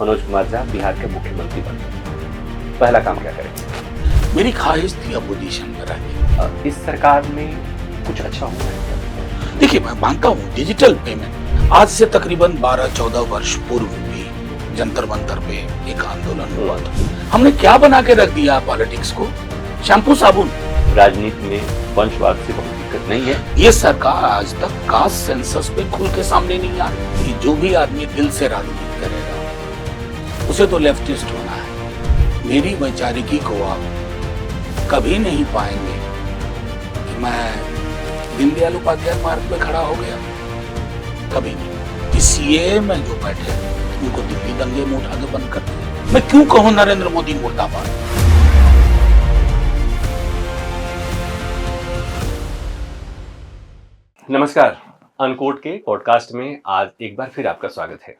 मनोज कुमार झा बिहार के मुख्यमंत्री बने, पहला काम क्या करेंगे? मेरी ख्वाहिश थी अपोजिशन में रहने। इस सरकार में कुछ अच्छा हुआ है? देखिए, मैं मानता हूँ डिजिटल पेमेंट आज से तकरीबन 12-14 वर्ष पूर्व भी जंतर मंतर पे एक आंदोलन हुआ था। हमने क्या बना के रख दिया पॉलिटिक्स को? शैम्पू साबुन। राजनीति में वंशवाद से बहुत दिक्कत नहीं है। ये सरकार आज तक कास्ट सेंसस पे खुल के सामने नहीं आ रही। जो भी आदमी दिल से राजनीति करेगा उसे तो लेफ्टिस्ट होना है। मेरी वैचारिकी को आप कभी नहीं पाएंगे कि मैं दीनदयाल उपाध्याय मार्ग पे खड़ा हो गया, कभी नहीं। इस सीएए में जो बैठे उनको दिल्ली दंगे में उठा के बंद कर दिया। मैं क्यों कहूं नरेंद्र मोदी मुर्दाबाद? नमस्कार, अनकोट के पॉडकास्ट में आज एक बार फिर आपका स्वागत है।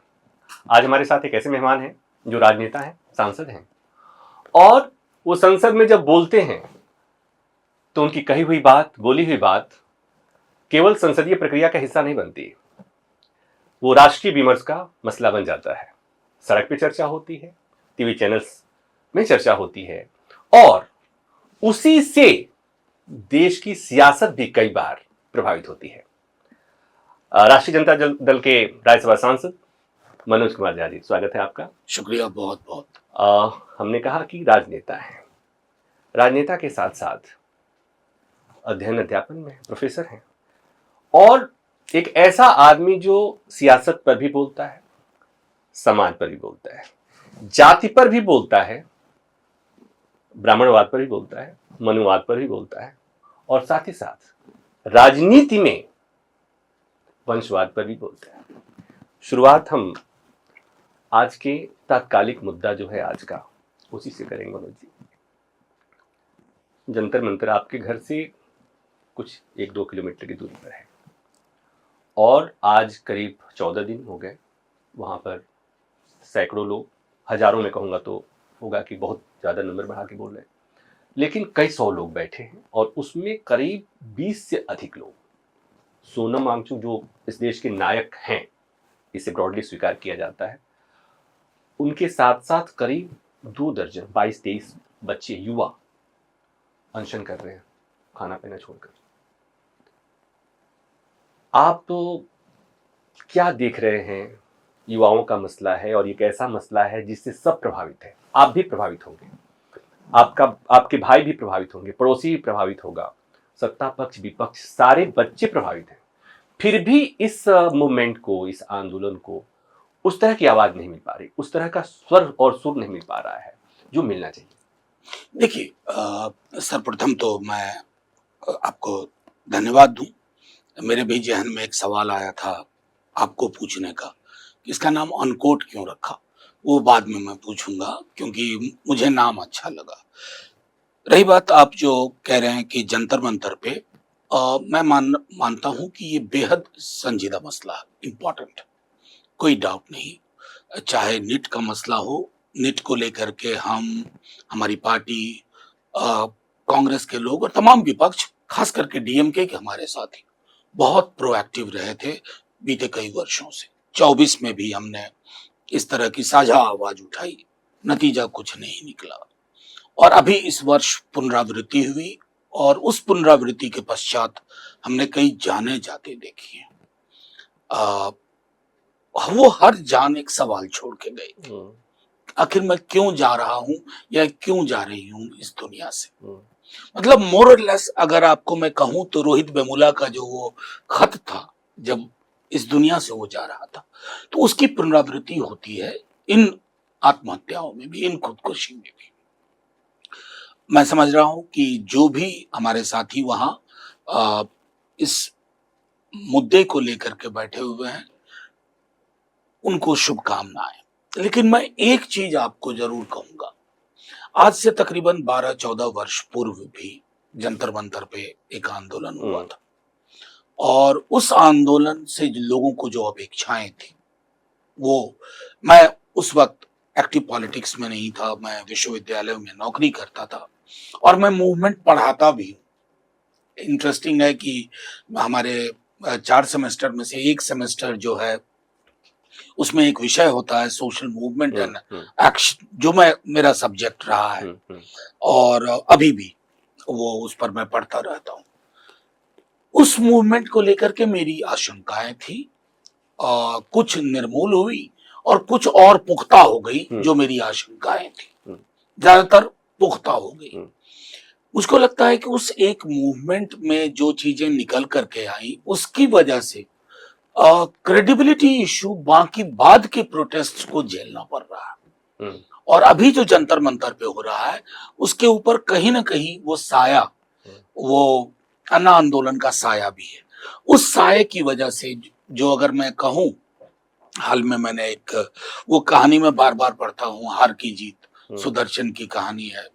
आज हमारे साथ एक ऐसे मेहमान हैं जो राजनेता हैं, सांसद हैं, और वो संसद में जब बोलते हैं तो उनकी कही हुई बात, बोली हुई बात केवल संसदीय प्रक्रिया का हिस्सा नहीं बनती, वो राष्ट्रीय विमर्श का मसला बन जाता है। सड़क पे चर्चा होती है, टीवी चैनल्स में चर्चा होती है, और उसी से देश की सियासत भी कई बार प्रभावित होती है। राष्ट्रीय जनता दल के राज्यसभा सांसद मनोज कुमार झा जी, स्वागत है आपका। शुक्रिया, बहुत बहुत। हमने कहा कि राजनेता हैं, राजनेता के साथ साथ अध्ययन अध्यापन में प्रोफेसर हैं, और एक ऐसा आदमी जो सियासत पर भी बोलता है, समाज पर भी बोलता है, जाति पर भी बोलता है, ब्राह्मणवाद पर भी बोलता है, मनुवाद पर भी बोलता है, और साथ ही साथ राजनीति में वंशवाद पर भी बोलता है। शुरुआत हम आज के तात्कालिक मुद्दा जो है आज का, उसी से करेंगे। मनोज जी, जंतर मंतर आपके घर से कुछ 1-2 किलोमीटर की दूरी पर है, और आज करीब 14 दिन हो गए वहाँ पर सैकड़ों लोग, हजारों में कहूँगा तो होगा कि बहुत ज़्यादा नंबर बढ़ा के बोल रहे हैं, लेकिन कई 100 लोग बैठे हैं, और उसमें करीब 20 से अधिक लोग, सोनम वांगचुक जो इस देश के नायक हैं, इसे ब्रॉडली स्वीकार किया जाता है, उनके साथ साथ करीब 2 दर्जन 22-23 बच्चे, युवा अनशन कर रहे हैं, खाना पीना छोड़कर। आप तो क्या देख रहे हैं? युवाओं का मसला है, और ये एक ऐसा मसला है जिससे सब प्रभावित है। आप भी प्रभावित होंगे, आपके भाई भी प्रभावित होंगे, पड़ोसी भी प्रभावित होगा, सत्ता पक्ष विपक्ष सारे बच्चे प्रभावित हैं। फिर भी इस मूवमेंट को, इस आंदोलन को उस तरह की आवाज नहीं मिल पा रही, उस तरह का स्वर और सुर नहीं मिल पा रहा है जो मिलना चाहिए। देखिए, सर्वप्रथम तो मैं आपको धन्यवाद दूं। मेरे भी जहन में एक सवाल आया था आपको पूछने का, इसका नाम अनकोट क्यों रखा। वो बाद में मैं पूछूंगा, क्योंकि मुझे नाम अच्छा लगा। रही बात आप जो कह रहे हैं कि जंतर मंतर पे, मैं मानता हूं कि ये बेहद संजीदा मसला है, इम्पोर्टेंट, कोई डाउट नहीं। चाहे नीट का मसला हो, नीट को लेकर के हमारी पार्टी, कांग्रेस के लोग और तमाम विपक्ष, खास करके डीएमके के हमारे साथी बहुत प्रोएक्टिव रहे थे बीते कई वर्षों से। 24 में भी हमने इस तरह की साझा आवाज उठाई, नतीजा कुछ नहीं निकला, और अभी इस वर्ष पुनरावृत्ति हुई, और उस पुनरावृत्ति के पश्चात हमने कई जाने जाते देखी हैं। वो हर जान एक सवाल छोड़ के गई थी, आखिर मैं क्यों जा रहा हूं या क्यों जा रही हूं इस दुनिया से। मतलब मोर और लेस अगर आपको मैं कहूं तो रोहित वेमुला का जो वो खत था, जब इस दुनिया से वो जा रहा था, तो उसकी पुनरावृत्ति होती है इन आत्महत्याओं में भी, इन खुदकुशी में भी। मैं समझ रहा हूं कि जो भी हमारे साथी वहां इस मुद्दे को लेकर के बैठे हुए हैं, उनको शुभकामनाएं। लेकिन मैं एक चीज आपको जरूर कहूंगा, आज से तकरीबन 12-14 वर्ष पूर्व भी जंतर मंतर पे एक आंदोलन हुआ था, और उस आंदोलन से लोगों को जो अपेक्षाएं थी, वो, मैं उस वक्त एक्टिव पॉलिटिक्स में नहीं था, मैं विश्वविद्यालय में नौकरी करता था, और मैं मूवमेंट पढ़ाता भी हूँ। इंटरेस्टिंग है कि हमारे 4 सेमेस्टर में से एक सेमेस्टर जो है उसमें एक विषय होता है social movement and hmm, action, जो मेरा सब्जेक्ट रहा है और अभी भी वो उस पर मैं पढ़ता रहता हूँ। उस मूवमेंट को लेकर के मेरी आशंकाएं थी, कुछ निर्मूल हुई और कुछ और पुख्ता हो गई। जो मेरी आशंकाएं थी ज्यादातर पुख्ता हो गई। मुझको लगता है कि उस एक मूवमेंट में जो चीजें निकल करके आई उसकी वजह से क्रेडिबिलिटी इशू बाकी बाद के प्रोटेस्ट को झेलना पड़ रहा है। और अभी जो जंतर मंतर पे हो रहा है उसके ऊपर कहीं ना कहीं वो साया, वो अन्ना आंदोलन का साया भी है। उस साये की वजह से जो अगर मैं कहूं, हाल में मैंने एक वो कहानी में बार बार पढ़ता हूँ, हार की जीत, सुदर्शन की कहानी है,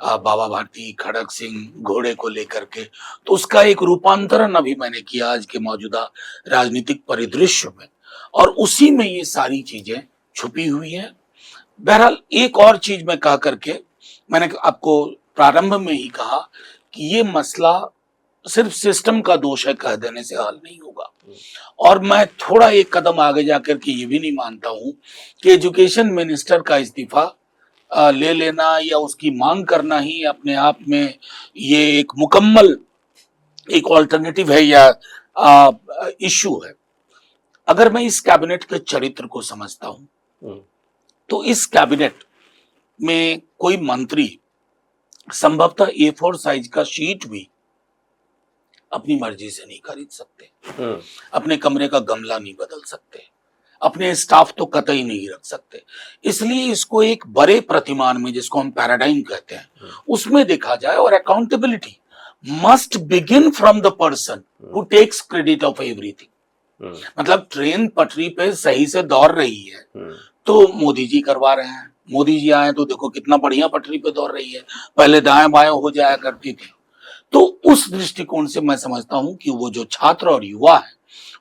बाबा भारती खड़क सिंह घोड़े को लेकर के। तो उसका एक रूपांतरण अभी मैंने किया आज के मौजूदा राजनीतिक परिदृश्य में, और उसी में ये सारी चीजें छुपी हुई हैं। बहरहाल एक और चीज मैं कह करके, मैंने आपको प्रारंभ में ही कहा कि ये मसला सिर्फ सिस्टम का दोष है कह देने से हल नहीं होगा। और मैं थोड़ा एक कदम आगे जाकर के ये भी नहीं मानता हूं कि एजुकेशन मिनिस्टर का इस्तीफा ले लेना या उसकी मांग करना ही अपने आप में ये एक मुकम्मल एक ऑल्टरनेटिव है या इश्यू है। अगर मैं इस कैबिनेट के चरित्र को समझता हूं तो इस कैबिनेट में कोई मंत्री संभवतः A4 साइज का शीट भी अपनी मर्जी से नहीं खरीद सकते, अपने कमरे का गमला नहीं बदल सकते, अपने स्टाफ तो कतई नहीं रख सकते। इसलिए इसको एक बड़े प्रतिमान में, जिसको हम पैराडाइम कहते हैं, उसमें देखा जाए। और accountability must begin from the person who tax credit of everything. मतलब ट्रेन पटरी पे सही से दौड़ रही है तो मोदी जी करवा रहे हैं। मोदी जी आए तो देखो कितना बढ़िया पटरी पे दौड़ रही है, पहले दाएं बाएं हो जाया करती थी। तो उस दृष्टिकोण से मैं समझता हूं कि वो जो छात्र और युवा है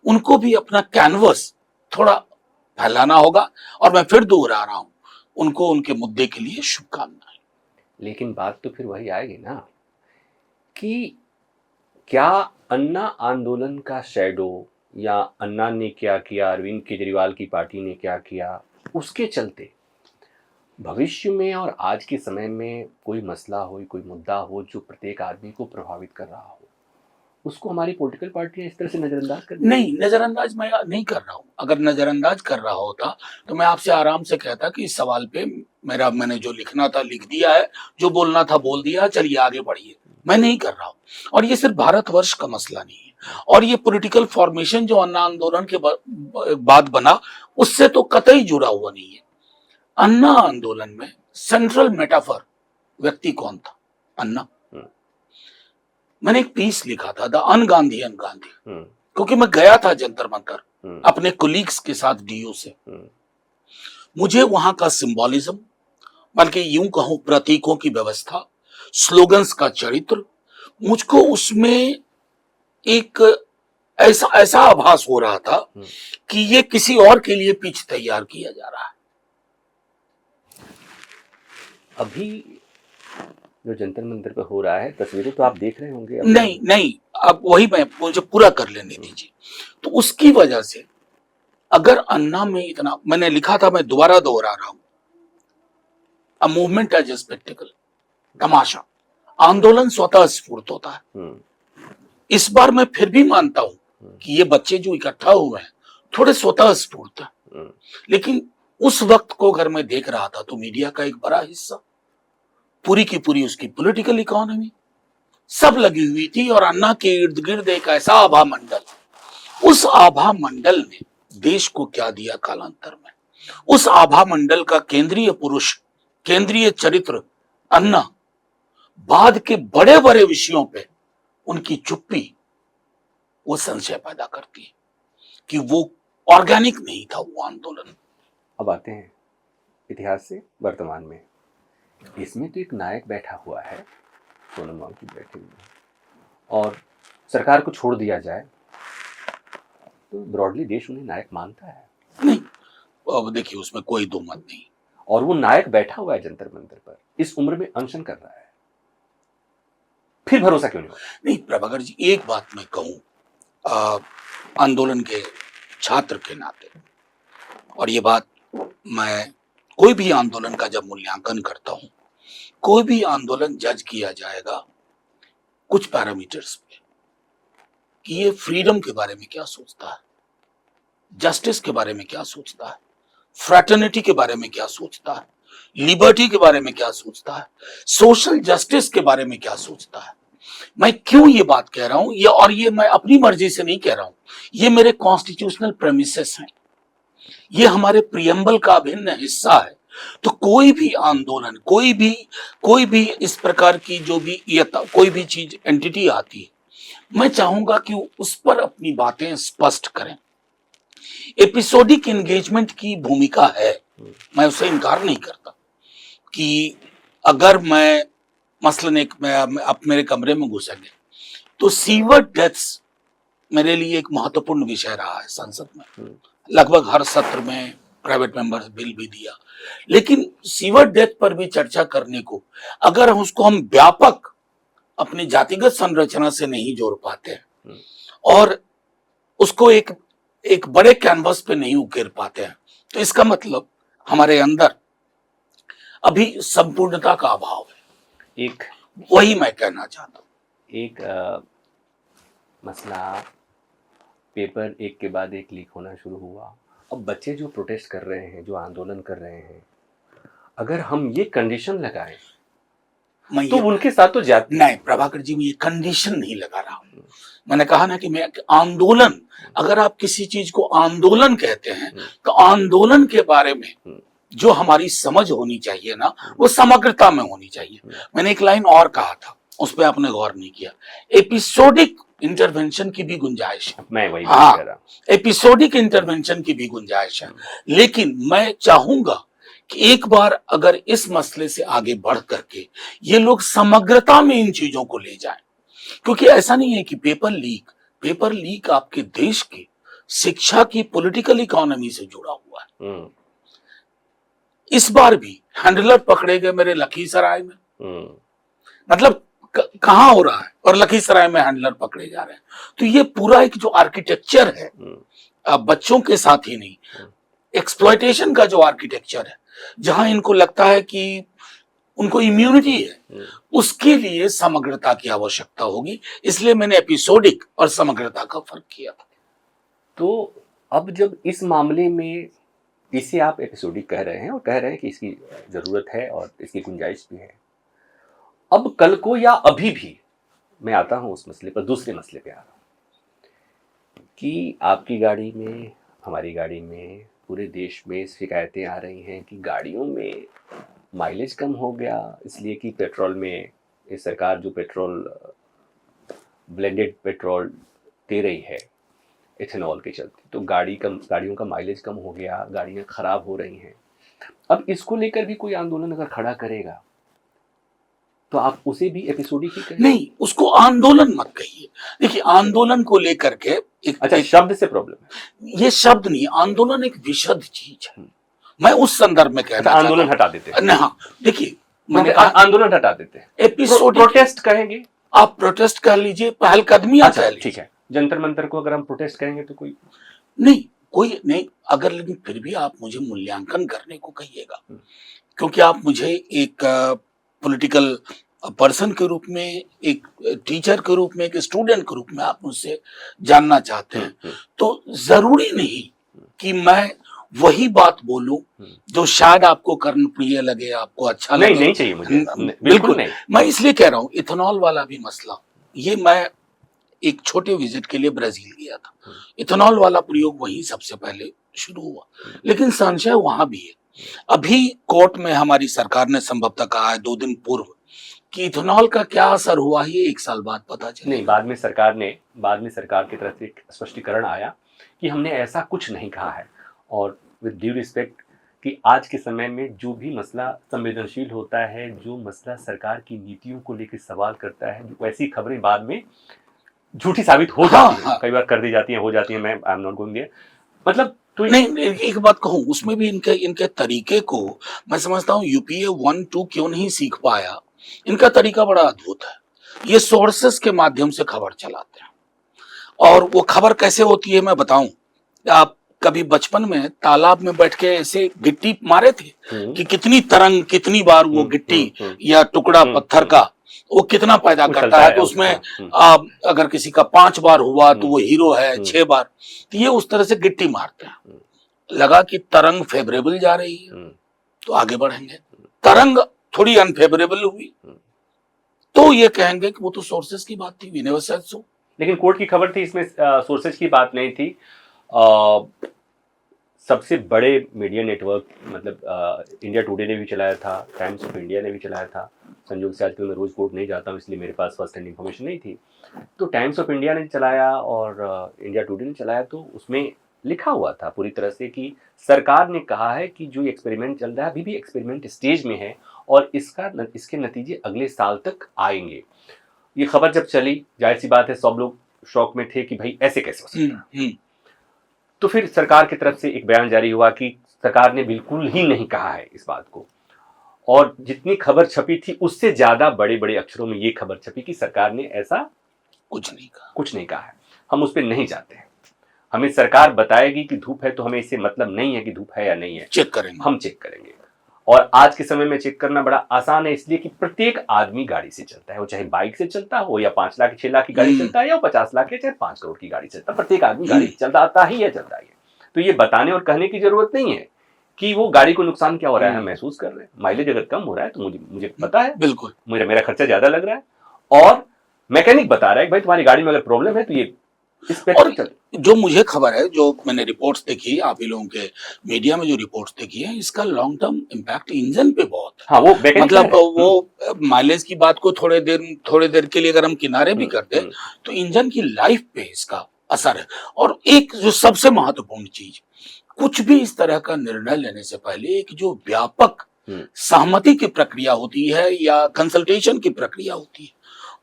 उनको भी अपना कैनवस थोड़ा फैलाना होगा। और मैं फिर दोहरा रहा हूं, उनको उनके मुद्दे के लिए शुभकामनाएं। लेकिन बात तो फिर वही आएगी ना कि क्या अन्ना आंदोलन का शैडो या अन्ना ने क्या किया, अरविंद केजरीवाल की पार्टी ने क्या किया, उसके चलते भविष्य में और आज के समय में कोई मसला हो, कोई मुद्दा हो जो प्रत्येक आदमी को प्रभावित कर रहा हो, उसको हमारी पॉलिटिकल पार्टियां इस तरह से नजरअंदाज कर नहीं, नजरअंदाज मैं नहीं कर रहा हूं। अगर नजरअंदाज कर रहा होता तो मैं आपसे आराम से कहता कि इस सवाल पे मैंने जो लिखना था लिख दिया है, जो बोलना था बोल दिया, चलिए आगे बढ़िए। मैं नहीं कर रहा हूं। और ये सिर्फ भारतवर्ष का मसला नहीं है, और ये पॉलिटिकल फॉर्मेशन जो अन्ना आंदोलन के बाद बना उससे तो कतई जुड़ा हुआ नहीं है। अन्ना आंदोलन में सेंट्रल मेटाफर व्यक्ति कौन था? अन्ना। मैंने एक पीस लिखा था, द अनगांधीयन गांधी, क्योंकि मैं गया था जंतर मंतर अपने कोलीग्स के साथ डीयू से। मुझे वहां का सिंबॉलिज्म, बल्कि यूं कहूं प्रतीकों की व्यवस्था, स्लोगन्स का चरित्र, मुझको उसमें एक ऐसा आभास हो रहा था कि ये किसी और के लिए पिच तैयार किया जा रहा है। अभी जो जंतर मंतर पे हो रहा है, तस्वीरें तो आप देख रहे होंगे। नहीं, अब वही मुझे पूरा कर लेने दीजिए। तो उसकी वजह से अगर अन्ना में इतना, मैंने लिखा था, मैं दोबारा दोहरा रहा हूं, a movement as a spectacle, तमाशा। आंदोलन स्वतः स्फूर्त होता है। इस बार मैं फिर भी मानता हूं कि ये बच्चे जो इकट्ठा हुए हैं थोड़े स्वतः स्फूर्त है। लेकिन उस वक्त को अगर मैं देख रहा था तो मीडिया का एक बड़ा हिस्सा, पूरी की पूरी उसकी पॉलिटिकल इकोनॉमी सब लगी हुई थी, और अन्ना के इर्द गिर्द एक ऐसा आभा मंडल, उस आभा मंडल ने देश को क्या दिया कालांतर में। उस आभा मंडल का केंद्रीय पुरुष, केंद्रीय चरित्र अन्ना, बाद के बड़े बड़े विषयों पे उनकी चुप्पी वो संशय पैदा करती है कि वो ऑर्गेनिक नहीं था वो आंदोलन। अब आते हैं इतिहास से वर्तमान में। इसमें तो एक नायक बैठा हुआ है, सोनम वांगचुक बैठे हुए हैं, और सरकार को छोड़ दिया जाए तो ब्रॉडली देश उन्हें नायक मानता है। नहीं, अब देखिए उसमें कोई दो मत नहीं। और वो नायक बैठा हुआ है जंतर मंतर पर, इस उम्र में अनशन कर रहा है, फिर भरोसा क्यों नहीं होता? नहीं प्रभाकर जी, एक बात मैं कहूं आंदोलन के छात्र के नाते, और ये बात मैं कोई भी आंदोलन का जब मूल्यांकन करता हूं, कोई भी आंदोलन जज किया जाएगा कुछ पैरामीटर्स पे कि ये फ्रीडम के बारे में क्या सोचता है, जस्टिस के बारे में क्या सोचता है, फ्रैटर्निटी के बारे में क्या सोचता है, लिबर्टी के बारे में क्या सोचता है, सोशल जस्टिस के बारे में क्या सोचता है। मैं क्यों ये बात कह रहा हूं, ये मैं अपनी मर्जी से नहीं कह रहा हूं, ये मेरे कॉन्स्टिट्यूशनल प्रेमिसेस हैं, ये हमारे प्रियम्बल का अभिन्न हिस्सा है। तो कोई भी आंदोलन, कोई भी इस प्रकार की जो भी कोई भी चीज एंटिटी आती है, मैं चाहूंगा कि उस पर अपनी बातें स्पष्ट करें। एपिसोडिक एंगेजमेंट की भूमिका है, मैं उससे इनकार नहीं करता कि अगर मैं मसलन आप मेरे कमरे में घुसेंगे तो सीवर डेथ्स मेरे लिए एक महत्वपूर्ण विषय रहा है संसद में। लगभग हर सत्र में प्राइवेट मेंबर्स बिल भी दिया, लेकिन सीवर डेथ पर भी चर्चा करने को अगर उसको हम व्यापक अपनी जातिगत संरचना से नहीं जोड़ पाते हैं और उसको एक बड़े कैनवस पे नहीं उकेर पाते हैं, तो इसका मतलब हमारे अंदर अभी संपूर्णता का अभाव है। एक वही मैं कहना चाहता हूँ। एक मसला पेपर एक के बाद एक लीक होना शुरू हुआ। अब बच्चे जो प्रोटेस्ट कर रहे हैं, जो आंदोलन कर रहे हैं, अगर हम ये कंडीशन लगाएं तो उनके साथ तो जाती नहीं प्रभाकर जी, मैं ये कंडीशन नहीं लगा रहा हूं। मैंने कहा ना कि मैं आंदोलन, अगर आप किसी चीज को आंदोलन कहते हैं तो आंदोलन के बारे में जो हमारी समझ होनी चाहिए ना, वो समग्रता में होनी चाहिए। मैंने एक लाइन और कहा था, उस पर आपने गौर नहीं किया। एपिसोडिक इंटरवेंशन की भी गुंजाइश है। मैं वही कह रहा हूं, एपिसोडिक इंटरवेंशन की भी गुंजाइश है, लेकिन मैं चाहूंगा कि एक बार अगर इस मसले से आगे बढ़ करके ये लोग समग्रता में इन चीजों को ले जाएं, क्योंकि ऐसा नहीं है कि पेपर लीक आपके देश के शिक्षा की पॉलिटिकल इकोनॉमी से जुड़ा हुआ है। इस बार भी हैंडलर पकड़े गए मेरे लखीसराय में, मतलब कहां हो रहा है और लखीसराय में हैंडलर पकड़े जा रहे हैं। तो ये पूरा एक जो आर्किटेक्चर है, बच्चों के साथ ही नहीं, एक्सप्लॉयटेशन का जो आर्किटेक्चर है, जहां इनको लगता है कि उनको इम्यूनिटी है, उसके लिए समग्रता की आवश्यकता होगी। इसलिए मैंने एपिसोडिक और समग्रता का फर्क किया था। तो अब जब इस मामले में इसे आप एपिसोडिक कह रहे हैं और कह रहे हैं कि इसकी जरूरत है और इसकी गुंजाइश भी है, अब कल को या अभी भी मैं आता हूं उस मसले पर, दूसरे मसले पे आ रहा हूं कि आपकी गाड़ी में, हमारी गाड़ी में, पूरे देश में शिकायतें आ रही हैं कि गाड़ियों में माइलेज कम हो गया, इसलिए कि पेट्रोल में ये सरकार जो पेट्रोल ब्लेंडेड पेट्रोल दे रही है इथेनॉल के चलते, तो गाड़ियों का माइलेज कम हो गया, गाड़ियां खराब हो रही हैं। अब इसको लेकर भी कोई आंदोलन अगर खड़ा करेगा तो आप उसे भी एपिसोडिक ही कहें? नहीं, उसको आंदोलन मत कहिए। देखिए, आंदोलन को लेकर के अच्छा, शब्द से प्रॉब्लम है। ये शब्द नहीं, आंदोलन एक विशद चीज है। मैं उस संदर्भ में कहना आंदोलन हटा देते हैं। हाँ, देखिए, मैंने कहा आंदोलन हटा देते हैं, एपिसोड प्रोटेस्ट कहेंगे, आप प्रोटेस्ट कर लीजिए, पहलकदमी आप कह लीजिए। ठीक है, जंतर मंतर को अगर हम प्रोटेस्ट कहेंगे तो कोई नहीं अगर, लेकिन फिर भी आप मुझे मूल्यांकन करने को कहिएगा, क्योंकि आप मुझे एक पॉलिटिकल पर्सन के रूप में, एक टीचर के रूप में, एक स्टूडेंट के रूप में आप मुझसे जानना चाहते हैं। तो जरूरी नहीं कि मैं वही बात बोलूं जो शायद आपको कर्णप्रिय लगे, आपको अच्छा लगे। नहीं चाहिए मुझे, बिल्कुल नहीं। मैं इसलिए कह रहा हूं, इथेनॉल वाला भी मसला, ये मैं एक छोटे विजिट के लिए ब्राजील गया था, इथेनॉल वाला प्रयोग वहीं सबसे पहले शुरू हुआ, लेकिन संशय वहां भी है। अभी कोर्ट में हमारी सरकार ने संभवतः कहा है 2 दिन पूर्व कि इथेनॉल का क्या असर हुआ, ये 1 साल बाद पता चले। नहीं, बाद में सरकार की तरफ से एक स्पष्टीकरण आया कि हमने ऐसा कुछ नहीं कहा है, और विद ड्यू रिस्पेक्ट कि आज के समय में जो भी मसला संवेदनशील होता है, जो मसला सरकार की नीतियों को लेकर सवाल करता है, वैसी खबरें बाद में झूठी साबित हो जाती है, कई बार कर दी जाती हैं, हो जाती हैं। मैं I am not going there, मतलब तो नहीं, एक बात कहूं, उसमें भी इनके तरीके को मैं समझता हूं यूपीए 1-2 क्यों नहीं सीख पाया। इनका तरीका बड़ा अद्भुत है। ये सोर्सेस के माध्यम से खबर चलाते हैं, और वो खबर कैसे होती है मैं बताऊं। आप कभी बचपन में तालाब में बैठ के ऐसे गिट्टी मारे थे कि कितनी तरंग, कितनी बार वो गिट्टी या टुकड़ा पत्थर का वो कितना पैदा करता है, तो उसमें अगर किसी का 5 बार हुआ तो वो हीरो है, 6 बार, तो ये उस तरह से गिट्टी मारते हैं। लगा कि तरंग फेवरेबल जा रही है तो आगे बढ़ेंगे, तरंग थोड़ी अनफेवरेबल हुई तो ये कहेंगे कि वो तो सोर्सेस की बात थी, वी नेवर सेड सो। लेकिन कोर्ट की खबर थी, इसमें सोर्सेज की बात नहीं थी। सबसे बड़े मीडिया नेटवर्क, मतलब इंडिया टुडे ने भी चलाया था, टाइम्स ऑफ इंडिया ने भी चलाया था। संयोग से आजकल मैं रोज कोर्ट नहीं जाता हूँ, इसलिए मेरे पास फर्स्ट हैंड इन्फॉर्मेशन नहीं थी। तो टाइम्स ऑफ इंडिया ने चलाया और इंडिया टुडे ने चलाया, तो उसमें लिखा हुआ था पूरी तरह से कि सरकार ने कहा है कि जो एक्सपेरिमेंट चल रहा है अभी भी एक्सपेरिमेंट स्टेज में है और इसके नतीजे अगले साल तक आएंगे। ये खबर जब चली, जाहिर सी बात है सब लोग शौक में थे कि भाई ऐसे कैसे हो सकता है। तो फिर सरकार की तरफ से एक बयान जारी हुआ कि सरकार ने बिल्कुल ही नहीं कहा है इस बात को, और जितनी खबर छपी थी उससे ज्यादा बड़े बड़े अक्षरों में ये खबर छपी कि सरकार ने ऐसा कुछ नहीं कहा है, हम उस पर नहीं जाते हैं, हमें सरकार बताएगी कि धूप है तो हमें इससे मतलब नहीं है कि धूप है या नहीं है, हम चेक करेंगे। और आज के समय में चेक करना बड़ा आसान है, इसलिए कि प्रत्येक आदमी गाड़ी से चलता है, वो चाहे बाइक से चलता हो या 5 लाख 6 लाख की गाड़ी चलता है या 50 लाख या चाहे 5 करोड़ की गाड़ी चलता है, प्रत्येक आदमी गाड़ी चलता ही है। तो ये बताने और कहने की जरूरत नहीं है कि वो गाड़ी को नुकसान क्या हो रहा है, हम महसूस कर रहे हैं। माइलेज अगर कम हो रहा है तो मुझे पता है, बिल्कुल मेरा खर्चा ज्यादा लग रहा है और मैकेनिक बता रहा है कि भाई तुम्हारी गाड़ी में अगर प्रॉब्लम है तो ये इस पे और जो मुझे खबर है, जो मैंने रिपोर्ट्स देखी, आप ही लोगों के मीडिया में जो रिपोर्ट्स देखी है, इसका लॉन्ग टर्म इम्पैक्ट इंजन पे बहुत है। हाँ, वो मतलब वो माइलेज की बात को थोड़े देर के लिए अगर हम किनारे भी कर दें तो इंजन की लाइफ पे इसका असर है। और एक जो सबसे महत्वपूर्ण चीज, कुछ भी इस तरह का निर्णय लेने से पहले एक जो व्यापक सहमति की प्रक्रिया होती है या कंसल्टेशन की प्रक्रिया होती है,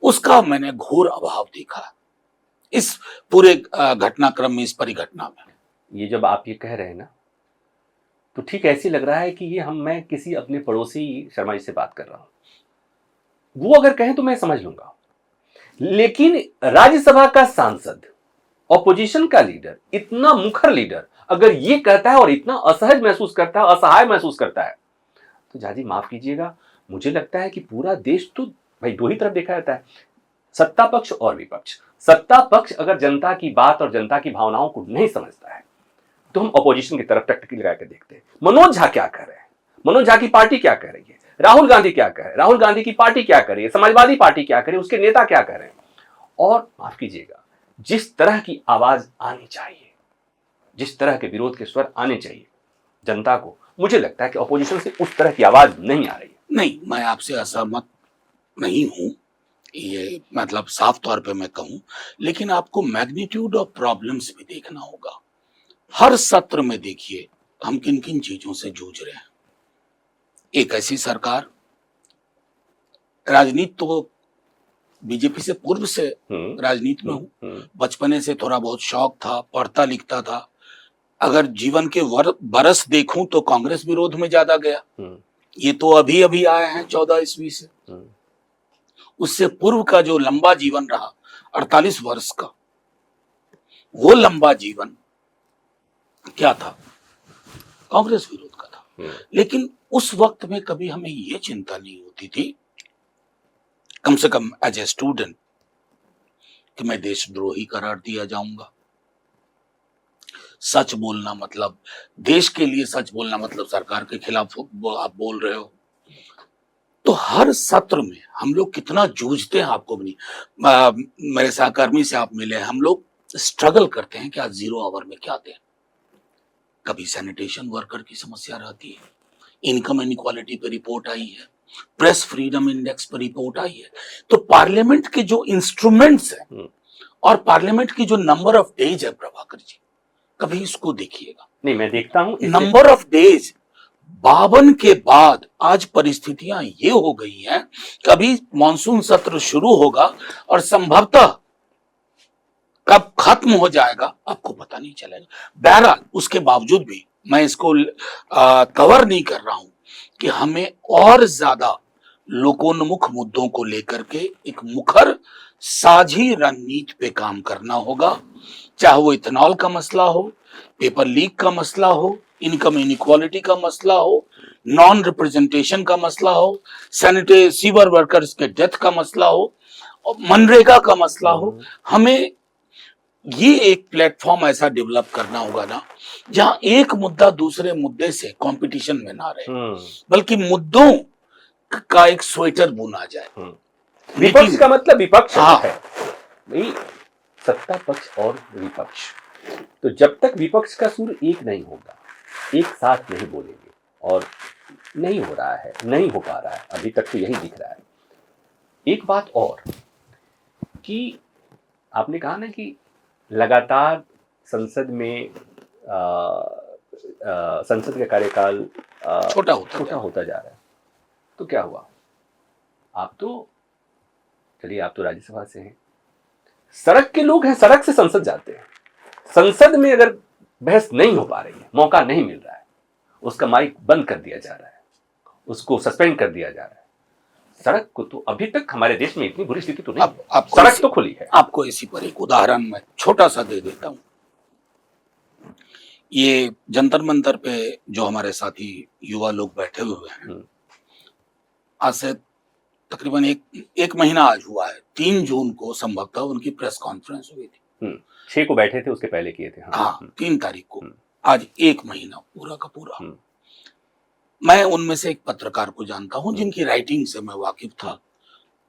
उसका मैंने घोर अभाव देखा इस पूरे घटनाक्रम में, इस परिघटना में। ये जब आप ये कह रहे हैं ना, तो ठीक ऐसे लग रहा है कि ये मैं किसी अपने पड़ोसी शर्मा जी से बात कर रहा हूं। वो अगर कहें तो मैं समझ लूंगा, लेकिन राज्यसभा का सांसद, ऑपोजिशन का लीडर, इतना मुखर लीडर अगर ये कहता है और इतना असहज महसूस करता है, असहाय महसूस करता है, तो जाजी माफ कीजिएगा, मुझे लगता है कि पूरा देश तो भाई दो ही तरफ देखा जाता है, सत्ता पक्ष और विपक्ष। सत्ता पक्ष अगर जनता की बात और जनता की भावनाओं को नहीं समझता है तो हम ऑपोजिशन की तरफ टकटकी लगा के देखते हैं। मनोज झा क्या कर रहे हैं, मनोज झा की पार्टी क्या कर रही है, राहुल गांधी क्या कर रहे हैं, राहुल गांधी की पार्टी क्या कर रही है, समाजवादी पार्टी क्या कर रही है, उसके नेता क्या कर रहे हैं। और माफ कीजिएगा, जिस तरह की आवाज आनी चाहिए, जिस तरह के विरोध के स्वर आने चाहिए जनता को, मुझे लगता है कि ऑपोजिशन से उस तरह की आवाज नहीं आ रही है। नहीं, मैं आपसे असहमत नहीं हूं, ये मतलब साफ तौर पे मैं कहूं, लेकिन आपको मैग्नीट्यूड ऑफ प्रॉब्लम्स भी देखना होगा। हर सत्र में देखिए हम किन किन चीजों से जूझ रहे हैं। एक ऐसी सरकार, राजनीति तो बीजेपी से पूर्व से राजनीति में हूं, बचपने से थोड़ा बहुत शौक था, पढ़ता लिखता था। अगर जीवन के बरस देखूं तो कांग्रेस विरोध में ज्यादा गया, ये तो अभी अभी आए हैं 14 ईस्वी से। उससे पूर्व का जो लंबा जीवन रहा 48 वर्ष का, वो लंबा जीवन क्या था, कांग्रेस विरोध का था। लेकिन उस वक्त में कभी हमें ये चिंता नहीं होती थी, कम से कम एज ए स्टूडेंट, कि मैं देशद्रोही करार दिया जाऊंगा। सच बोलना मतलब, देश के लिए सच बोलना मतलब सरकार के खिलाफ आप बोल रहे हो। तो हर सत्र में हम लोग कितना जूझते हैं आपको भी नहीं। मेरे सहकर्मी से आप मिले, हम लोग स्ट्रगल करते हैं कि आज 0 आवर में क्या दें। कभी सैनिटेशन वर्कर की समस्या रहती है, इनकम इनइक्वालिटी पे रिपोर्ट आई है, प्रेस फ्रीडम इंडेक्स पर रिपोर्ट आई है। तो पार्लियामेंट के जो इंस्ट्रूमेंट्स हैं और पार्लियामेंट की जो नंबर ऑफ डेज है, प्रभाकर जी कभी इसको देखिएगा। नहीं, मैं देखता हूं नंबर ऑफ डेज 52 के बाद आज परिस्थितियां ये हो गई हैं, कभी मानसून सत्र शुरू होगा और संभवतः कब खत्म हो जाएगा आपको पता नहीं चलेगा। बहरहाल उसके बावजूद भी मैं इसको कवर नहीं कर रहा हूं कि हमें और ज्यादा लोकोन्मुख मुद्दों को लेकर के एक मुखर साझी रणनीति पे काम करना होगा। चाहे वो इथेनॉल का मसला हो, पेपर लीक का मसला हो, इनकम इनइक्वालिटी का मसला हो, नॉन रिप्रेजेंटेशन का मसला हो, सैनिटरी सीवर वर्कर्स के डेथ का मसला हो, और मनरेगा का मसला हो। हमें ये एक प्लेटफॉर्म ऐसा डेवलप करना होगा ना, जहां एक मुद्दा दूसरे मुद्दे से कंपटीशन में ना रहे, बल्कि मुद्दों का एक स्वेटर बुना जाए। विपक्ष का मतलब विपक्ष हाँ। है नहीं, सत्ता पक्ष और विपक्ष। तो जब तक विपक्ष का सुर एक नहीं होगा, एक साथ नहीं बोलेंगे, और नहीं हो रहा है, नहीं हो पा रहा है, अभी तक तो यही दिख रहा है। एक बात और कि आपने कहा ना कि लगातार संसद में संसद का कार्यकाल छोटा होता जा रहा है। तो क्या हुआ? आप तो चलिए, आप तो राज्यसभा से हैं, सड़क के लोग हैं, सड़क से संसद जाते हैं। संसद में अगर बहस नहीं हो पा रही है, मौका नहीं मिल रहा है, उसका माइक बंद कर दिया जा रहा है, उसको सस्पेंड कर दिया जा रहा है। सड़क को तो अभी तक हमारे देश में इतनी बुरी स्थिति तो नहीं, सड़क तो खुली है। आपको इसी पर एक उदाहरण मैं छोटा सा दे देता हूं। ये जंतर मंतर पे जो हमारे साथी युवा लोग बैठे हुए हैं, आज से तकरीबन एक महीना आज हुआ है। 3 जून को संभवतः उनकी प्रेस कॉन्फ्रेंस हुई थी। 6 को बैठे थे, उसके पहले किए थे। हाँ, 3 तारीख को। आज 1 महीना पूरा का पूरा। मैं उनमें से एक पत्रकार को जानता हूं जिनकी राइटिंग से मैं वाकिफ था।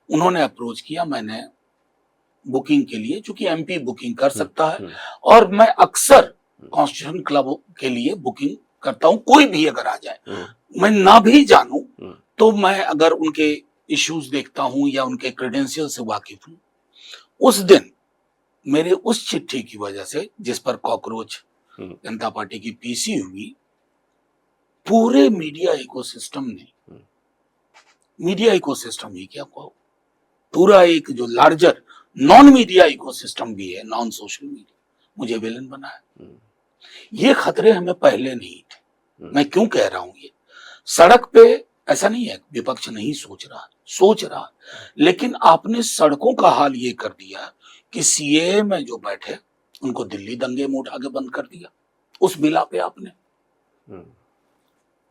उन्होंने अप्रोच किया, मैंने बुकिंग के लिए, चूंकि एमपी बुकिंग कर सकता है, और मैं अक्सर कॉन्स्टिट्यूशन क्लब के लिए बुकिंग करता हूं, कोई भी अगर आ जाए, मैं ना भी जानूं तो मैं अगर उनके इश्यूज देखता हूं या उनके क्रेडेंशियल से वाकिफ हूं। उस दिन मेरे उस चिट्ठी की वजह से, जिस पर कॉकरोच जनता पार्टी की पीसी हुई, पूरे मीडिया इकोसिस्टम ने, मीडिया इकोसिस्टम ही क्या कहो, पूरा एक जो लार्जर नॉन मीडिया इकोसिस्टम भी है, नॉन सोशल मीडिया, मुझे विलन बनाया। ये खतरे हमें पहले नहीं थे। मैं क्यों कह रहा हूं ये? सड़क पे ऐसा नहीं है विपक्ष नहीं सोच रहा, लेकिन आपने सड़कों का हाल ये कर दिया कि सीए में जो बैठे उनको दिल्ली दंगे में उठा के बंद कर दिया उस बिला पे आपने।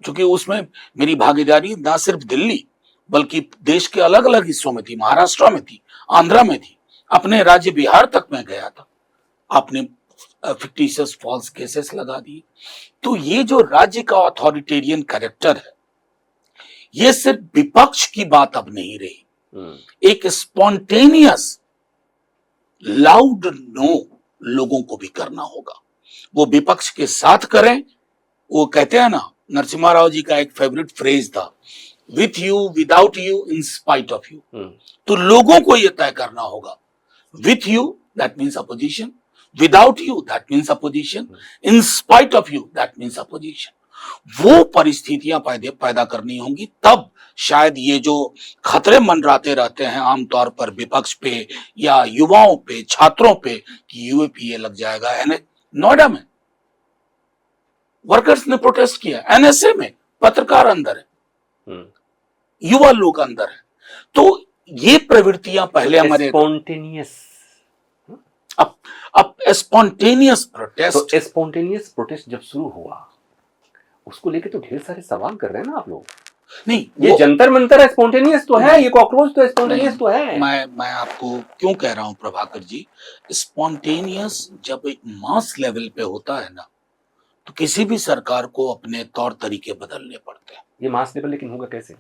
क्योंकि उसमें मेरी भागीदारी ना सिर्फ दिल्ली बल्कि देश के अलग अलग हिस्सों में थी, महाराष्ट्र में थी, आंध्रा में थी, अपने राज्य बिहार तक मैं गया था। आपने फिक्टिशियस फॉल्स केसेस लगा दिए। तो ये जो राज्य का अथॉरिटेरियन कैरेक्टर है, ये सिर्फ विपक्ष की बात अब नहीं रही। एक स्पॉन्टेनियस लाउड नो लोगों को भी करना होगा। वो विपक्ष के साथ करें। वो कहते हैं ना, नरसिम्हा राव जी का एक फेवरेट फ्रेज था, with you, without you, in spite of you. तो लोगों को यह तय करना होगा, with you that means opposition, without you that means opposition, in spite of you that means opposition. वो परिस्थितियां पैदा करनी होंगी, तब शायद ये जो खतरे मंडराते रहते हैं आमतौर पर विपक्ष पे या युवाओं पे, छात्रों पे, कि यूएपीए लग जाएगा। नोएडा में वर्कर्स ने प्रोटेस्ट किया, एनएसए में पत्रकार अंदर है, युवा लोग अंदर है। तो ये प्रवृत्तियां पहले हमारे स्पॉन्टेनियस, अब स्पॉन्टेनियस प्रोटेस्ट, तो स्पॉन्टेनियस प्रोटेस्ट जब शुरू हुआ, उसको लेके तो ढेर सारे सवाल कर रहे हैं ना आप लोग। नहीं, ये जंतर मंतर स्पॉन्टेनियस तो है, ये कॉकरोच तो स्पॉन्टेनियस तो है। मैं आपको क्यों कह रहा हूं प्रभाकर जी, स्पॉन्टेनियस जब एक मास लेवल पे होता है ना, तो किसी भी सरकार को अपने तौर तरीके बदलने पड़ते हैं। ये मास लेवल लेकिन होगा कैसे?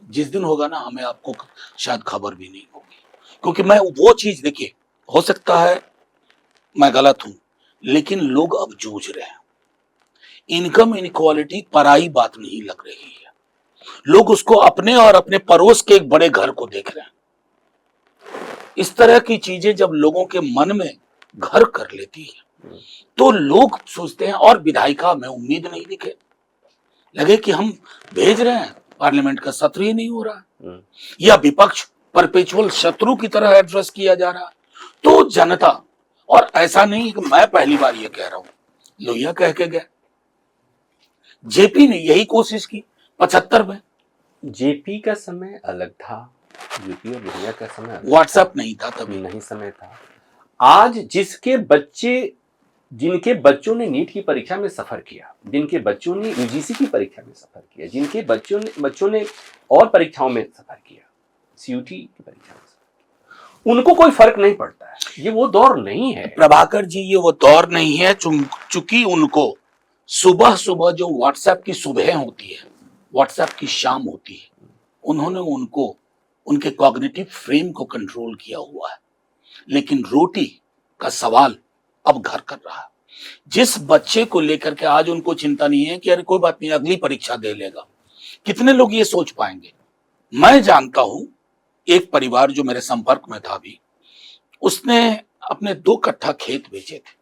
जिस दिन होगा ना, हमें आपको शायद खबर भी नहीं होगी। क्योंकि मैं वो चीज, देखिए, हो सकता है मैं गलत हूं, लेकिन लोग अब जूझ रहे हैं। इनकम इनइक्वालिटी पराई बात नहीं लग रही है। लोग उसको अपने और अपने पड़ोस के एक बड़े घर को देख रहे हैं। इस तरह की चीजें जब लोगों के मन में घर कर लेती है, तो लोग सोचते हैं, और विधायिका में उम्मीद नहीं दिखे, लगे कि हम भेज रहे हैं, पार्लियामेंट का सत्र ही नहीं हो रहा, या विपक्ष परपेचुअल शत्रु की तरह एड्रेस किया जा रहा। तो जनता, और ऐसा नहीं कि मैं पहली बार ये कह रहा हूं, लोहिया कह के गए, जेपी ने यही कोशिश की 75 में। जेपी का समय अलग था, यूपी और लोहिया का समय अलग व्हाट्सएप नहीं था, तभी नहीं समय था। आज जिनके बच्चों ने नीट की परीक्षा में सफर किया, जिनके बच्चों ने यूजीसी की परीक्षा में सफर किया, जिनके बच्चों ने और परीक्षाओं में सफर किया, सीयूटी की परीक्षा में सफर किया, उनको कोई फर्क नहीं पड़ता है। ये वो दौर नहीं है प्रभाकर जी, ये वो दौर नहीं है। चूंकि उनको सुबह सुबह जो व्हाट्सएप की सुबह होती है, व्हाट्सएप की शाम होती है, उन्होंने उनको उनके कॉग्निटिव फ्रेम को कंट्रोल किया हुआ है। लेकिन रोटी का सवाल अब घर कर रहा है। जिस बच्चे को लेकर के आज उनको चिंता नहीं है कि अरे कोई बात नहीं, अगली परीक्षा दे लेगा, कितने लोग ये सोच पाएंगे? मैं जानता हूं एक परिवार जो मेरे संपर्क में था अभी, उसने अपने 2 कट्ठा खेत बेचे थे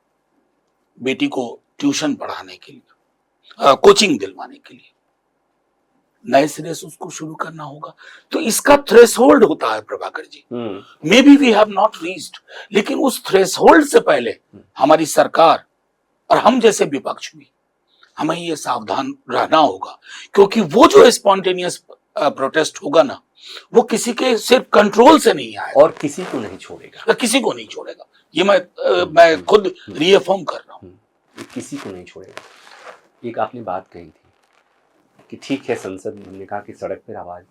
बेटी को ट्यूशन पढ़ाने के लिए, कोचिंग दिलवाने के लिए। नए सिरे से उसको शुरू करना होगा, तो इसका थ्रेशोल्ड होता है Prabhakar ji. Maybe we have not reached, लेकिन उस थ्रेशोल्ड से पहले हमारी सरकार और हम जैसे विपक्ष भी, हमें ये सावधान रहना होगा, क्योंकि वो जो स्पॉन्टेनियस प्रोटेस्ट होगा ना, वो किसी के सिर्फ कंट्रोल से नहीं आएगा और किसी को नहीं छोड़ेगा, किसी को नहीं छोड़ेगा। ये मैं खुद रीअफर्म कर रहा हूँ, किसी को नहीं छोड़ेगा। एक आपने बात कही थी कि ठीक है, संसद ने कहा कि सड़क पर आवाज,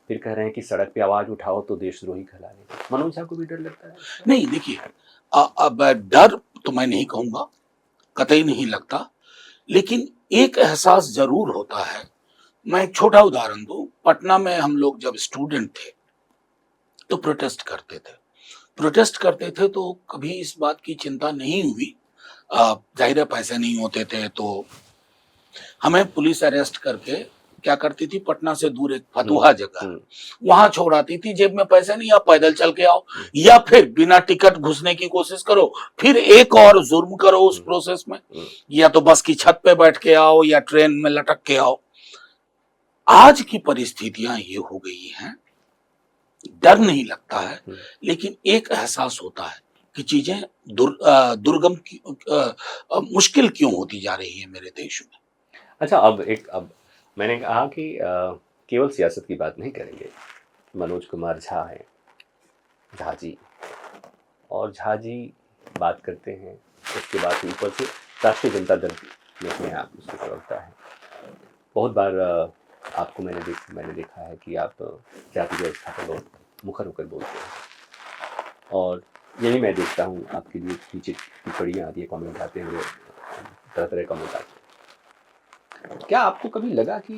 फिर कह रहे हैं कि सड़क पे आवाज उठाओ तो देशद्रोही कहलाएगा। मनोज झा को भी डर लगता है? नहीं, देखिए, अब डर तो मैं नहीं कहूंगा, कतई नहीं लगता, लेकिन एक एहसास जरूर होता है। मैं एक छोटा उदाहरण दूं। पटना में हम लोग जब स्टूडेंट थे तो प्रोटेस्ट करते थे तो कभी इस बात की चिंता नहीं हुई। जाहिर है पैसे नहीं होते थे तो हमें पुलिस अरेस्ट करके क्या करती थी, पटना से दूर एक फतुहा जगह, वहां छोड़ाती थी। जेब में पैसे नहीं, आप पैदल चल के आओ, या फिर बिना टिकट घुसने की कोशिश करो, फिर एक और जुर्म करो उस प्रोसेस में, या तो बस की छत पे बैठ के आओ या ट्रेन में लटक के आओ। आज की परिस्थितियां ये हो गई हैं, डर नहीं लगता है, लेकिन एक एहसास होता है कि चीजें दुर्गम मुश्किल क्यों होती जा रही है मेरे देश में। अच्छा, अब मैंने कहा कि केवल सियासत की बात नहीं करेंगे। मनोज कुमार झा हैं, झा जी, और झा जी बात करते हैं, उसके बाद ऊपर से राष्ट्रीय जनता दल में आप उसके प्रवक्ता हैं। बहुत बार आपको मैंने देखा है कि आप जाति व्यवस्था पर बहुत मुखर होकर बोलते हैं, और यही मैं देखता हूँ आपके लिए नीचे टिप्पणियाँ आती है, कमेंट आते हैं, तरह तरह कमेंट आते हैं। क्या आपको कभी लगा कि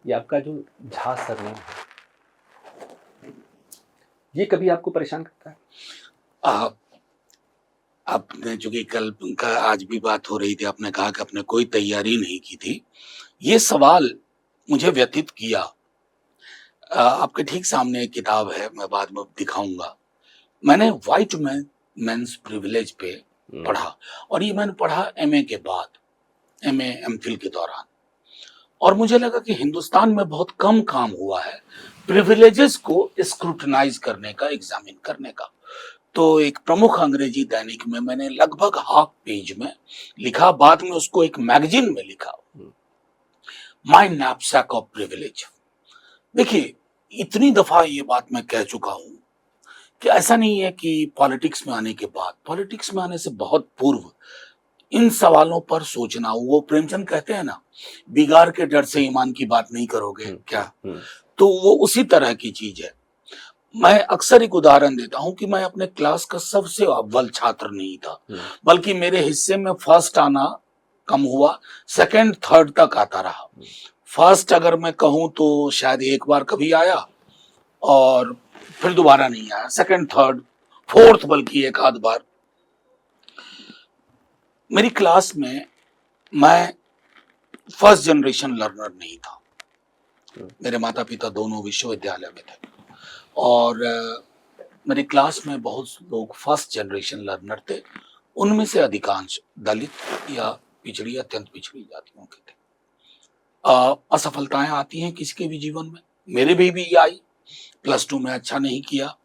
ये आपका जो झा सरनेम है, ये कभी आपको परेशान करता है? आपने जो कि कल का आज भी बात हो रही थी, आपने कहा कि आपने कोई तैयारी नहीं की थी, ये सवाल मुझे व्यथित किया। आपके ठीक सामने एक किताब है, मैं बाद में दिखाऊंगा। मैंने व्हाइट मेंस प्रिविलेज पे पढ़ा, और ये मैंने पढ़ा एमए के बाद, एमए एमफिल के दौरान, और मुझे लगा कि हिंदुस्तान में बहुत कम काम हुआ है प्रिविलेजेस को स्क्रूटनाइज करने का, एग्जामिन करने का। तो एक प्रमुख अंग्रेजी दैनिक में मैंने लगभग हाफ पेज में लिखा, बाद में उसको एक मैगजीन में लिखा, माय नैपसैक ऑफ प्रिविलेज। देखिए, इतनी दफा ये बात मैं कह चुका हूं कि ऐसा नहीं है कि पॉलिटिक्स में आने के बाद, पॉलिटिक्स में आने से बहुत पूर्व इन सवालों पर सोचना, वो प्रेमचंद कहते हैं ना, बिगाड़ के डर से ईमान की बात नहीं करोगे क्या, तो वो उसी तरह की चीज है। मैं अक्सर एक उदाहरण देता हूं कि मैं अपने क्लास का सबसे अव्वल छात्र नहीं था, बल्कि मेरे हिस्से में फर्स्ट आना कम हुआ, सेकंड थर्ड तक आता रहा। फर्स्ट अगर मैं कहूं तो शायद एक बार कभी आया और फिर दोबारा नहीं आया, सेकंड थर्ड फोर्थ बल्कि एक आध बार। मेरी क्लास में मैं फर्स्ट जनरेशन लर्नर नहीं था। मेरे माता पिता दोनों विश्वविद्यालय में थे, और मेरी क्लास में बहुत लोग फर्स्ट जनरेशन लर्नर थे। उनमें से अधिकांश दलित या पिछड़ी, अत्यंत पिछड़ी जातियों के थे। असफलताएं आती हैं किसी के भी जीवन में, मेरे भी आई। प्लस 2 में अच्छा नहीं किया,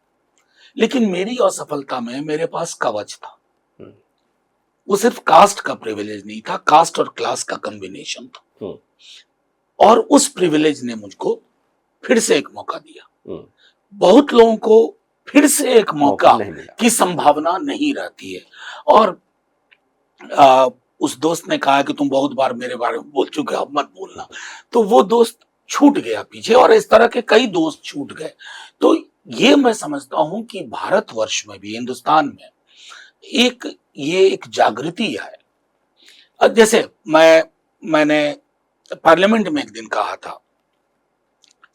लेकिन मेरी असफलता में मेरे पास कवच था। वो सिर्फ कास्ट का प्रिविलेज नहीं था, कास्ट और क्लास का कॉम्बिनेशन था, और उस प्रिविलेज ने मुझको फिर से एक मौका दिया। बहुत लोगों को फिर से एक मौका नहीं मिला। की संभावना नहीं रहती है। और उस दोस्त ने कहा कि तुम बहुत बार मेरे बारे में बोल चुके हो, अब मत बोलना। तो वो दोस्त छूट गया पीछे, और इस तरह के कई दोस्त छूट गए। तो ये मैं समझता हूं कि भारतवर्ष में भी, हिंदुस्तान में ये एक जागृति है। जैसे मैंने पार्लियामेंट में एक दिन कहा था,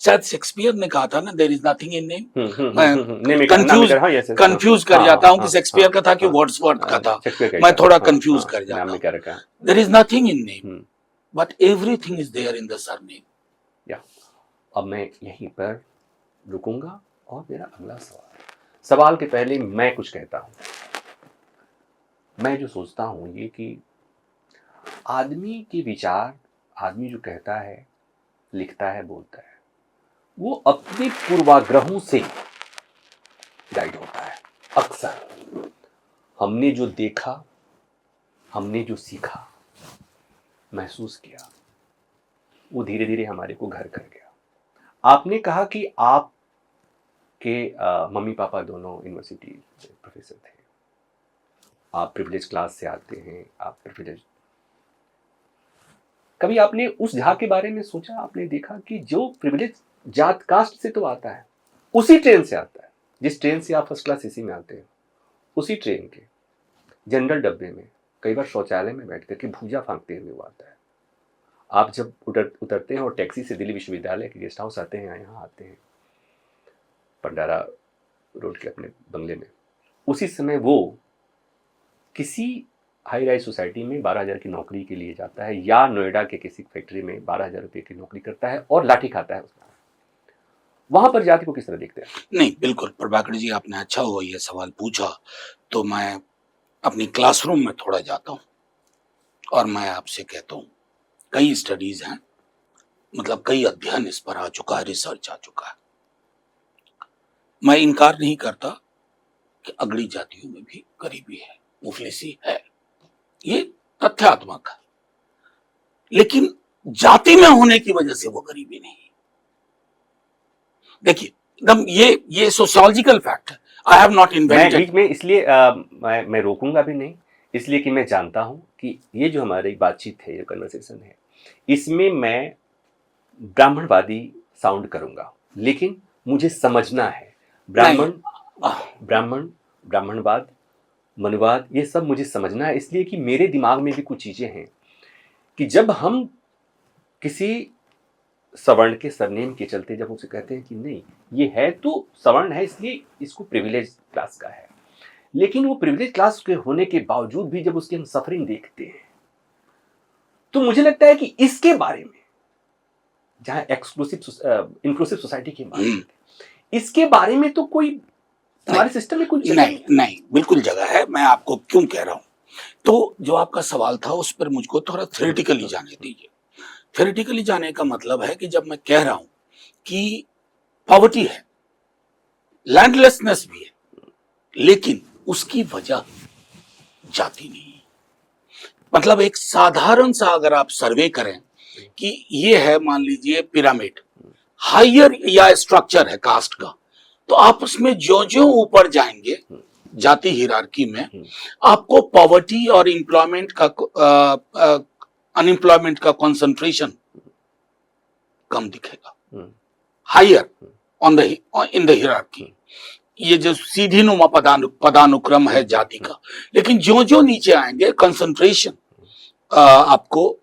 शायद शेक्सपियर ने कहा था ना, there is nothing in name. मैं कंफ्यूज कर जाता हूं कि शेक्सपियर का था कि वर्ड्सवर्थ का था, मैं थोड़ा कंफ्यूज कर जाता हूं। There is nothing in name but everything is there in the surname. अब मैं यहीं पर रुकूंगा और मेरा अगला सवाल के पहले मैं कुछ कहता हूं। मैं जो सोचता हूं ये कि आदमी के विचार, आदमी जो कहता है, लिखता है, बोलता है, वो अपने पूर्वाग्रहों से गाइड होता है। अक्सर हमने जो देखा, हमने जो सीखा, महसूस किया, वो धीरे धीरे हमारे को घर कर गया। आपने कहा कि आप के मम्मी पापा दोनों यूनिवर्सिटी प्रोफेसर थे, आप प्रिविलेज क्लास से आते हैं, आप प्रिविलेज, कभी आपने उस झाग के बारे में सोचा? आपने देखा कि जो प्रिविलेज जात कास्ट से तो आता है, उसी ट्रेन से आता है, जिस ट्रेन से आप फर्स्ट क्लास एसी में आते हैं, उसी ट्रेन के जनरल डब्बे में कई बार शौचालय में बैठ करके भूजा फांकते हुए वो आता है। आप जब उतरते हैं और टैक्सी से दिल्ली विश्वविद्यालय के गेस्ट हाउस आते हैं, यहाँ आते हैं पंडारा रोड के अपने बंगले में, उसी समय वो किसी हाई राइज सोसाइटी में 12,000 की नौकरी के लिए जाता है, या नोएडा के किसी फैक्ट्री में 12,000 रुपये की नौकरी करता है और लाठी खाता है उसमें। वहां पर जाति को किस तरह देखते हैं? नहीं, बिल्कुल प्रभाकर जी, आपने अच्छा हुआ ये सवाल पूछा। तो मैं अपनी क्लासरूम में थोड़ा जाता हूँ और मैं आपसे कहता हूँ, कई स्टडीज हैं, मतलब कई अध्ययन इस पर आ चुका है, रिसर्च आ चुका है। मैं इनकार नहीं करता कि अगड़ी जातियों में भी गरीबी है, मुफलिसी है, ये तथ्यात्मक है, लेकिन जाति में होने की वजह से वो गरीबी नहीं। देखिए, एकदम ये सोशियोलॉजिकल फैक्ट है। I have not invented. मैं बीच में इसलिए मैं रोकूंगा भी नहीं, इसलिए कि मैं जानता हूं कि ये जो हमारी बातचीत है, ये कन्वर्सेशन है, इसमें मैं ब्राह्मणवादी साउंड करूंगा, लेकिन मुझे समझना है ब्राह्मणवाद, मनुवाद, ये सब मुझे समझना है, इसलिए कि मेरे दिमाग में भी कुछ चीजें हैं कि जब हम किसी सवर्ण के सरनेम के चलते जब उसे कहते हैं कि नहीं ये है तो सवर्ण है, इसलिए इसको प्रिविलेज क्लास का है, लेकिन वो प्रिविलेज क्लास के होने के बावजूद भी जब उसकी हम सफरिंग देखते हैं तो मुझे लगता है कि इसके बारे में, जहां इंक्लूसिव सोसाइटी की बात है, इसके बारे में तो कोई हमारे सिस्टम में कुछ नहीं, बिल्कुल जगह है। मैं आपको क्यों कह रहा हूं, तो जो आपका सवाल था उस पर मुझको थोड़ा थ्योरेटिकली जाने दीजिए। थ्योरेटिकली जाने का मतलब है कि जब मैं कह रहा हूं कि पॉवर्टी है, लैंडलेसनेस भी है, लेकिन उसकी वजह जाति नहीं। मतलब एक साधारण सा अगर आप सर्वे करें कि ये है, मान लीजिए पिरामिड, हायर या स्ट्रक्चर है कास्ट का, तो आप उसमें जो जो ऊपर जाएंगे जाति हिरार्की में, आपको पॉवर्टी और एम्प्लॉयमेंट का अनएम्प्लॉयमेंट का कंसंट्रेशन कम दिखेगा, higher on the in the hierarchy. ये जो सीधी नुमा पदानुक्रम है जाति का, लेकिन जो जो नीचे आएंगे कंसंट्रेशन आपको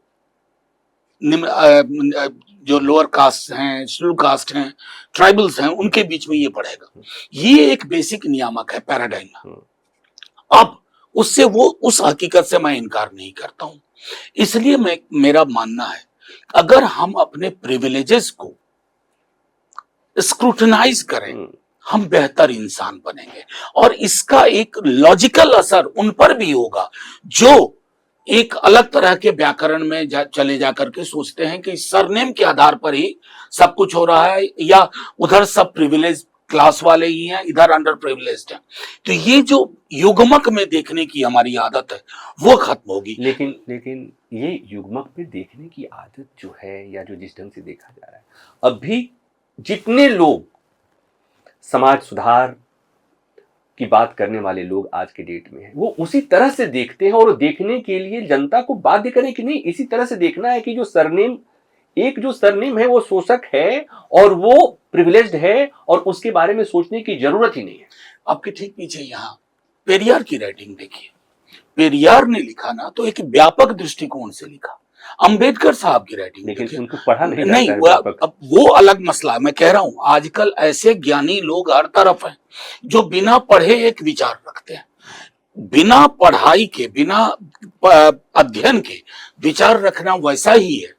जो लोअर कास्ट हैं, शेड्यूल कास्ट हैं, ट्राइबल्स हैं, उनके बीच में ये बढ़ेगा। ये एक बेसिक नियामक है पैराडाइम। अब उससे वो उस हकीकत से मैं इनकार नहीं करता हूं। इसलिए मेरा मानना है अगर हम अपने प्रिविलेजेस को स्क्रूटनाइज करें, हम बेहतर इंसान बनेंगे, और इसका एक लॉजिकल असर उन पर भी होगा जो एक अलग तरह के व्याकरण में चले जाकर के सोचते हैं कि सरनेम के आधार पर ही सब कुछ हो रहा है, या उधर सब प्रिविलेज क्लास वाले ही हैं, इधर अंडर प्रिविलेज्ड हैं। तो ये जो युग्मक में देखने की हमारी आदत है वो खत्म होगी। लेकिन ये युग्मक में देखने की आदत जो है, या जो जिस ढंग से देखा जा रहा है, अभी जितने लोग समाज सुधार की बात करने वाले लोग आज के डेट में हैं, वो उसी तरह से देखते हैं, और देखने के लिए जनता को बाध्य करें कि नहीं, इसी तरह से देखना है कि जो सरनेम है वो शोषक है और वो प्रिविलेज्ड है, और उसके बारे में सोचने की जरूरत ही नहीं है। आपके ठीक पीछे यहाँ पेरियार की राइटिंग देखिए। पेरियार ने लिखा ना तो एक व्यापक दृष्टिकोण से लिखा। अंबेडकर साहब की राइटिंग लेकिन देखिए, उनको पढ़ा नहीं नहीं जाता है व्यापक। अब वो अलग मसला है। मैं कह रहा हूं आजकल ऐसे ज्ञानी लोग हर तरफ हैं जो बिना पढ़े एक विचार रखते हैं, बिना पढ़ाई के, बिना अध्ययन के विचार रखना वैसा ही है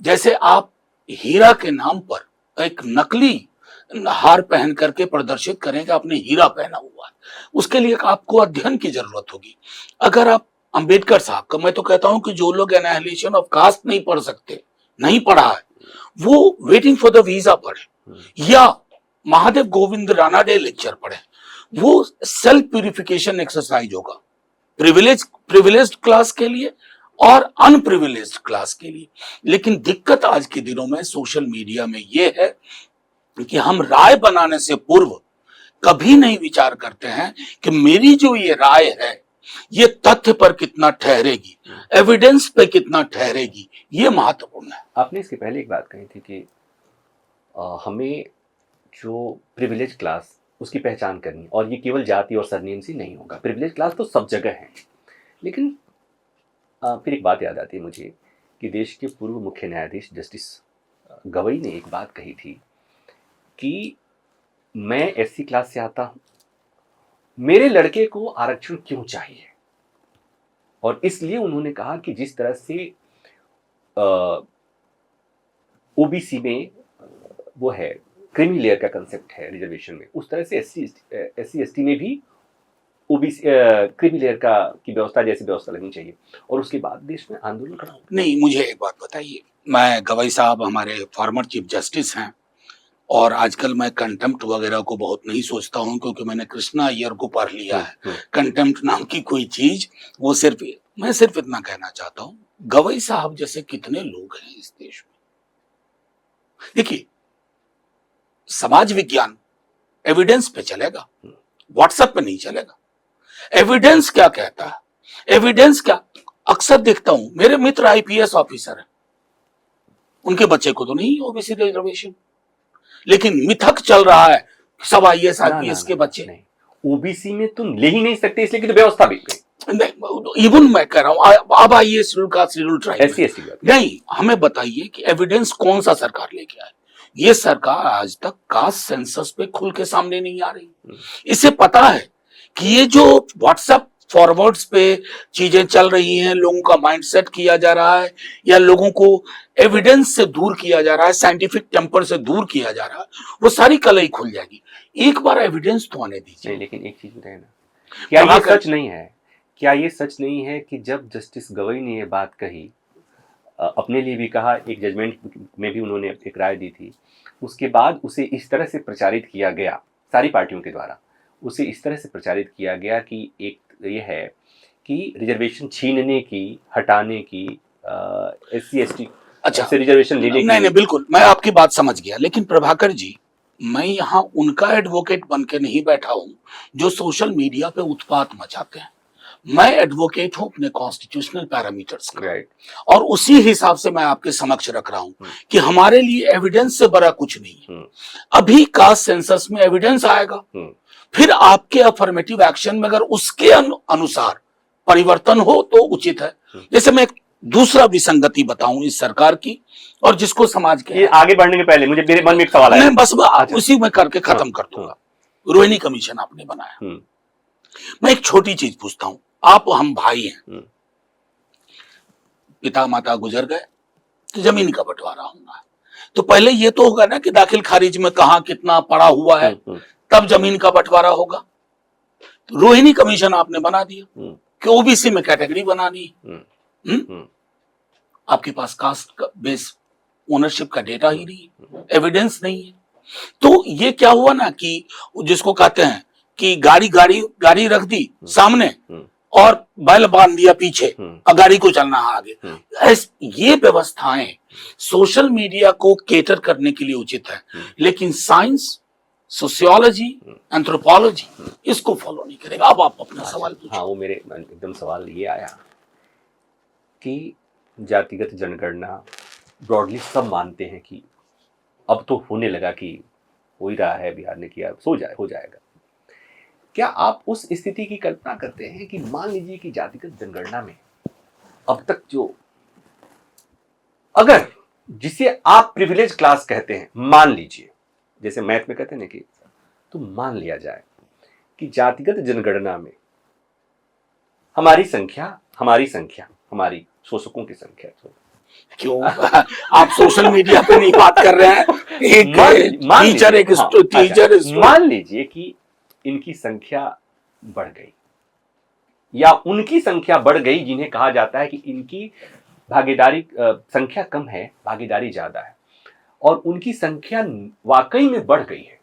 जैसे आप हीरा के नाम पर एक नकली हार पहन करके प्रदर्शित करें कि आपने हीरा पहना हुआ है। उसके लिए आपको अध्ययन की जरूरत होगी। अगर आप अंबेडकर साहब का, मैं तो कहता हूं कि जो लोग एनाहिलेशन ऑफ कास्ट नहीं पढ़ सकते, नहीं पढ़ा है, वो वेटिंग फॉर द वीजा पढ़े या महादेव गोविंद रानाडे लेक्चर पढ़े। वो सेल्फ प्यूरिफिकेशन एक्सरसाइज होगा प्रिविलेज्ड क्लास के लिए और अनप्रिविलेज्ड क्लास के लिए। लेकिन दिक्कत आज के दिनों में सोशल मीडिया में ये है कि हम राय बनाने से पूर्व कभी नहीं विचार करते हैं कि मेरी जो ये राय है ये तथ्य पर कितना ठहरेगी, एविडेंस पे कितना ठहरेगी, ये महत्वपूर्ण है। आपने इसके पहले एक बात कही थी कि हमें जो प्रिविलेज क्लास उसकी पहचान करनी, और ये केवल जाति और सरनेम से नहीं होगा, प्रिविलेज क्लास तो सब जगह है। लेकिन फिर एक बात याद आती है मुझे कि देश के पूर्व मुख्य न्यायाधीश जस्टिस गवई ने एक बात कही थी कि मैं एससी क्लास से आता हूं, मेरे लड़के को आरक्षण क्यों चाहिए। और इसलिए उन्होंने कहा कि जिस तरह से ओबीसी में वो है, क्रीमी लेयर का कंसेप्ट है रिजर्वेशन में, उस तरह से एससी एसटी में भी ओबीसी क्रीमी लेयर की व्यवस्था जैसी व्यवस्था लगनी चाहिए। और उसके बाद देश में आंदोलन खड़ा होगा। नहीं, मुझे एक बात बताइए, मैं गवई साहब हमारे फॉर्मर चीफ जस्टिस हैं और आजकल मैं कंटेम्प्ट वगैरह को बहुत नहीं सोचता हूं क्योंकि मैंने कृष्णा अय्यर को पढ़ लिया है। कंटेम्प्ट नाम की कोई चीज, वो मैं सिर्फ इतना कहना चाहता हूं, गवई साहब जैसे कितने लोग हैं इस देश में। देखिए, समाज विज्ञान एविडेंस पे चलेगा, व्हाट्सएप पे नहीं चलेगा। एविडेंस क्या कहता है, एविडेंस क्या, अक्सर देखता हूं मेरे मित्र आईपीएस ऑफिसर हैं, उनके बच्चे को तो नहीं ओबीसी रिजर्वेशन, लेकिन मिथक चल रहा है सब आईएएस आईपीएस के बच्चे नहीं, ओबीसी में तुम ले ही नहीं सकते, इसलिए कि तो व्यवस्था भी इवन मैं कह रहा हूं अब आइए शेड्यूल कास्ट शेड्यूल ट्राइब नहीं, हमें बताइए कि एविडेंस कौन सा सरकार लेके आए। ये सरकार आज तक कास्ट सेंसस पे खुल के सामने नहीं आ रही। इसे पता है कि ये जो व्हाट्सएप फॉरवर्ड्स पे चीजें चल रही हैं, लोगों का माइंडसेट किया जा रहा है या लोगों को एविडेंस से दूर किया जा रहा है, साइंटिफिक टेम्पर से दूर किया जा रहा है, वो सारी कलई खुल जाएगी। एक बार एविडेंस तो आने दीजिए। लेकिन एक चीज बताए ना, क्या ये सच नहीं है, क्या ये सच नहीं है कि जब जस्टिस गवई ने ये बात कही, अपने लिए भी कहा, एक जजमेंट में भी उन्होंने एक राय दी थी, उसके बाद उसे इस तरह से प्रचारित किया गया सारी पार्टियों के द्वारा, उसे इस तरह से प्रचारित किया गया कि एक ये है कि रिजर्वेशन छीनने की, हटाने की, एससी एसटी से रिजर्वेशन लेने की। नहीं, बिल्कुल मैं आपकी बात समझ गया। लेकिन प्रभाकर जी, मैं यहाँ उनका एडवोकेट बन के नहीं बैठा हूँ जो सोशल मीडिया पे उत्पात मचाते हैं। मैं एडवोकेट हूं अपने कॉन्स्टिट्यूशनल पैरामीटर्स का, और उसी हिसाब से मैं आपके समक्ष रख रहा हूं कि हमारे लिए एविडेंस से बड़ा कुछ नहीं है। अभी कास्ट सेंसस में एविडेंस आएगा, फिर आपके अफर्मेटिव एक्शन में अगर उसके अनुसार परिवर्तन हो तो उचित है। जैसे मैं दूसरा विसंगति बताऊं इस सरकार की, और जिसको समाज के, ये आगे बढ़ने के पहले मेरे मन में एक सवाल है, मैं बस उसी में करके खत्म कर दूंगा। रोहिणी कमीशन आपने बनाया, मैं एक छोटी चीज पूछता हूं, आप हम भाई हैं, पिता माता गुजर गए तो जमीन का बंटवारा होगा, तो पहले ये तो होगा ना कि दाखिल खारिज में कहां कितना पड़ा हुआ है, तब जमीन का बंटवारा होगा। तो रोहिणी कमीशन आपने बना दिया कि ओबीसी में कैटेगरी बनानी, आपके पास कास्ट बेस ओनरशिप का डेटा ही नहीं, एविडेंस नहीं है। तो ये क्या हुआ ना कि जिसको कहते हैं कि गाड़ी रख दी सामने और बैल बांध दिया पीछे और गाड़ी को चलना है आगे। ये व्यवस्थाएं सोशल मीडिया को केटर करने के लिए उचित है, लेकिन साइंस सोशियोलॉजी, एंथ्रोपोलॉजी इसको फॉलो नहीं करेगा। अब आप अपना सवाल पूछो। हाँ, वो मेरे एकदम सवाल ये आया कि जातिगत जनगणना ब्रॉडली सब मानते हैं कि अब तो होने लगा, कि हो ही रहा है, बिहार ने किया, हो जाएगा। क्या आप उस स्थिति की कल्पना करते हैं कि मान लीजिए कि जातिगत जनगणना में अब तक जो, अगर जिसे आप प्रिविलेज क्लास कहते हैं, मान लीजिए जैसे मैथ में कहते हैं ना कि तो मान लिया जाए कि जातिगत जनगणना में हमारी संख्या हमारी शोषकों की संख्या, क्यों आप सोशल मीडिया पे नहीं बात कर रहे हैं? मान लीजिए कि इनकी संख्या बढ़ गई या उनकी संख्या बढ़ गई जिन्हें कहा जाता है कि इनकी भागीदारी संख्या कम है, भागीदारी ज्यादा है, और उनकी संख्या वाकई में बढ़ गई है।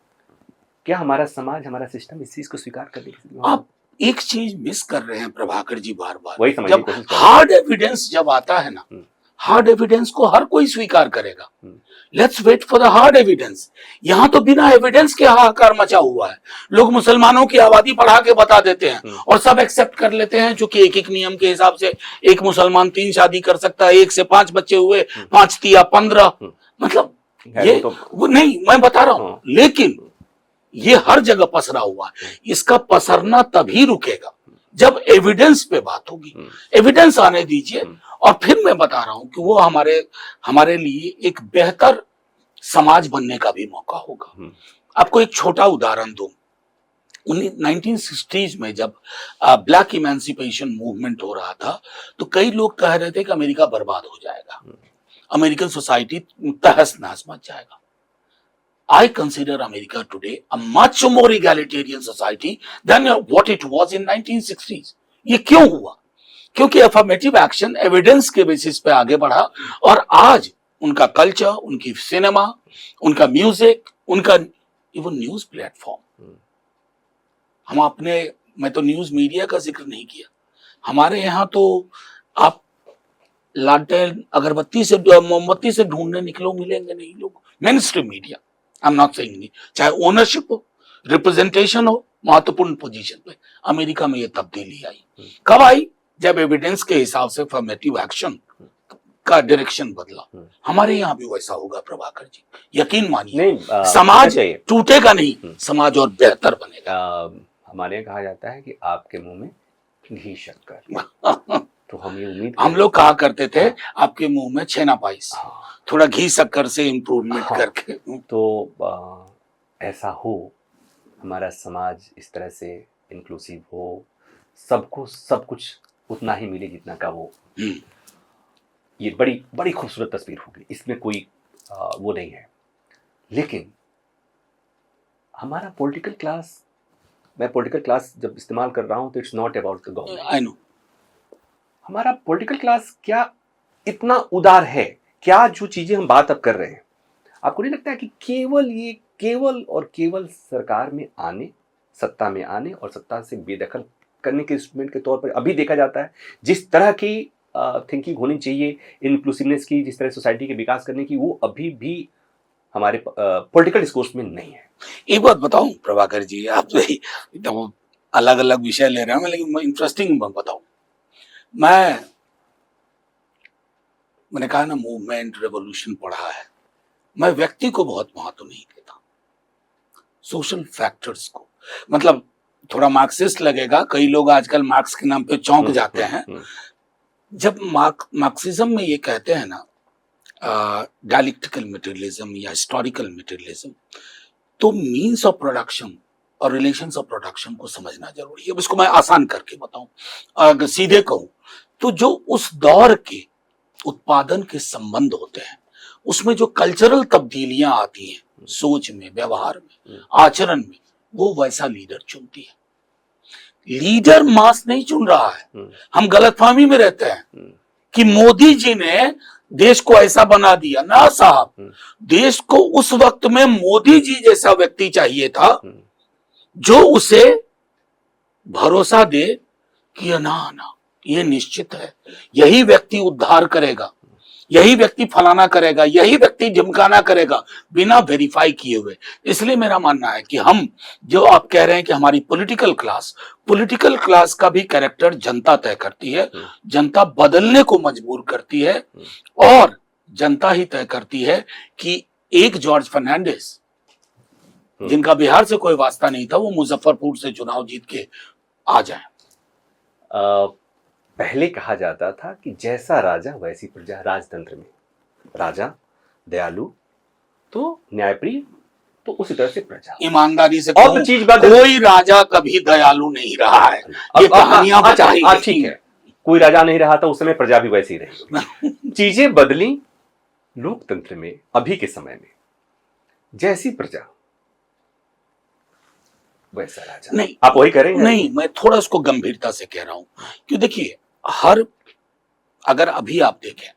क्या हमारा समाज, हमारा सिस्टम इस चीज को स्वीकार कर लेगा? आप एक चीज मिस कर रहे हैं प्रभाकर जी बार बार। वही समझने की कोशिश कर रहे हैं। हार्ड एविडेंस जब आता है ना, हार्ड एविडेंस को हर कोई स्वीकार करेगा। Let's wait for the hard evidence. यहां तो बिना एविडेंस के हाहाकार मचा हुआ है। लोग मुसलमानों की आबादी बढ़ा के बता देते हैं और सब एक्सेप्ट कर लेते हैं, चूंकि एक नियम के हिसाब से एक मुसलमान 3 शादी कर सकता है, 1 से 5 बच्चे हुए, 5 तिया 15। मतलब ये वो नहीं, मैं बता रहा हूं, लेकिन ये हर जगह पसरा हुआ है। इसका पसरना तभी रुकेगा जब एविडेंस पे बात होगी। एविडेंस आने दीजिए, और फिर मैं बता रहा हूं कि वो हमारे लिए एक बेहतर समाज बनने का भी मौका होगा। आपको एक छोटा उदाहरण दूं। 1960s में जब ब्लैक इमेंसिपेशन मूवमेंट हो रहा था, तो कई लोग कह रहे थे कि अमेरिका बर्बाद हो जाएगा, अमेरिकन सोसाइटी तहस नहस मच जाएगा। I consider America today a much more egalitarian society than what it was in 1960s. ये क्यों हुआ? क्योंकि अफर्मेटिव एक्शन एविडेंस के बेसिस पे आगे बढ़ा, और आज उनका कल्चर, उनकी सिनेमा, उनका म्यूजिक, उनका इवन न्यूज प्लेटफॉर्म। मैं तो न्यूज मीडिया का जिक्र नहीं किया। हमारे यहाँ तो आप लालटेन अगरबत्ती से मोमबत्ती से ढूंढने निकलो, मिलेंगे नहीं लोग। Main stream media, I am not saying, चाहे ओनरशिप हो, रिप्रेजेंटेशन हो, महत्वपूर्ण पोजीशन पे, अमेरिका में ये तब्दीली आई। कब आई? जब एविडेंस के हिसाब से अफर्मेटिव एक्शन का डायरेक्शन बदला। हमारे यहाँ भी वैसा होगा प्रभाकर जी, यकीन मानिए। समाज टूटेगा नहीं, समाज और बेहतर बनेगा। हमारे यहाँ कहा जाता है कि आपके मुंह में घी शक्कर। तो हम लोग कहा करते थे आपके मुंह में छेना पाइस। थोड़ा घी शक्कर से इम्प्रूवमेंट करके। तो ऐसा हो, हमारा समाज इस तरह से इंक्लूसिव हो, सबको सब कुछ उतना ही मिले जितना का वो, ये बड़ी बड़ी खूबसूरत तस्वीर होगी, इसमें कोई वो नहीं है। लेकिन हमारा पॉलिटिकल क्लास, मैं पॉलिटिकल क्लास जब इस्तेमाल कर रहा हूं तो it's not about the government. I know. हमारा पॉलिटिकल क्लास क्या इतना उदार है? क्या जो चीजें हम बात अब कर रहे हैं, आपको नहीं लगता है कि केवल और केवल सरकार में आने, सत्ता में आने और सत्ता से बेदखल करने के इंस्ट्रूमेंट के तौर पर अभी देखा जाता है? जिस तरह की थिंकिंग होनी चाहिए इंक्लूसिवनेस की, जिस तरह सोसाइटी के विकास करने की, वो अभी भी हमारे पॉलिटिकल डिस्कोर्स में नहीं है। एक बात बताऊं प्रभाकर जी, आप तो एकदम अलग अलग विषय ले रहे हैं, लेकिन इंटरेस्टिंग बताऊं। मैंने कहा ना, मूवमेंट, रेवोल्यूशन पढ़ा है। मैं व्यक्ति को बहुत महत्व नहीं देता, सोशल फैक्टर्स को। मतलब थोड़ा मार्क्सिस्ट लगेगा, कई लोग आजकल मार्क्स के नाम पे चौंक जाते हैं। जब मार्क्सिज्म में ये कहते हैं ना डायलेक्टिकल मटेरियलिज्म या हिस्टोरिकल मटेरियलिज्म, तो मीन्स ऑफ प्रोडक्शन और रिलेशंस ऑफ प्रोडक्शन को समझना जरूरी है। इसको मैं आसान करके बताऊं, अगर सीधे कहूं तो जो उस दौर के उत्पादन के संबंध होते हैं, उसमें जो कल्चरल तब्दीलियां आती हैं, सोच में, व्यवहार में, आचरण में, वो वैसा लीडर चुनती है। लीडर मास नहीं चुन रहा है। हम गलतफहमी में रहते हैं कि मोदी जी ने देश को ऐसा बना दिया। ना साहब, देश को उस वक्त में मोदी जी जैसा व्यक्ति चाहिए था जो उसे भरोसा दे कि ना ये निश्चित है, यही व्यक्ति उद्धार करेगा, यही व्यक्ति फलाना करेगा, यही व्यक्ति ढिमकाना करेगा, बिना वेरीफाई किए हुए। इसलिए मेरा मानना है कि हम, जो आप कह रहे हैं कि हमारी पॉलिटिकल क्लास का भी कैरेक्टर जनता तय करती है, जनता बदलने को मजबूर करती है, और जनता ही तय करती है कि एक जॉर्ज फर्नांडिस, जिनका बिहार से कोई वास्ता नहीं था, वो मुजफ्फरपुर से चुनाव जीत के आ जाए। पहले कहा जाता था कि जैसा राजा वैसी प्रजा। राजतंत्र में राजा दयालु तो न्यायप्रिय, तो उसी तरह से प्रजा। ईमानदारी से और कहूं, चीज बात, कोई राजा कभी दयालु नहीं रहा है। ये कहानियां बचाई गई। ठीक है, कोई राजा नहीं रहा था उस समय, प्रजा भी वैसी रही। चीजें बदली लोकतंत्र में। अभी के समय में जैसी प्रजा वैसा राजा। नहीं, आप वही करेंगे? नहीं, मैं थोड़ा उसको गंभीरता से कह रहा हूं कि देखिए, अगर अभी आप देखें,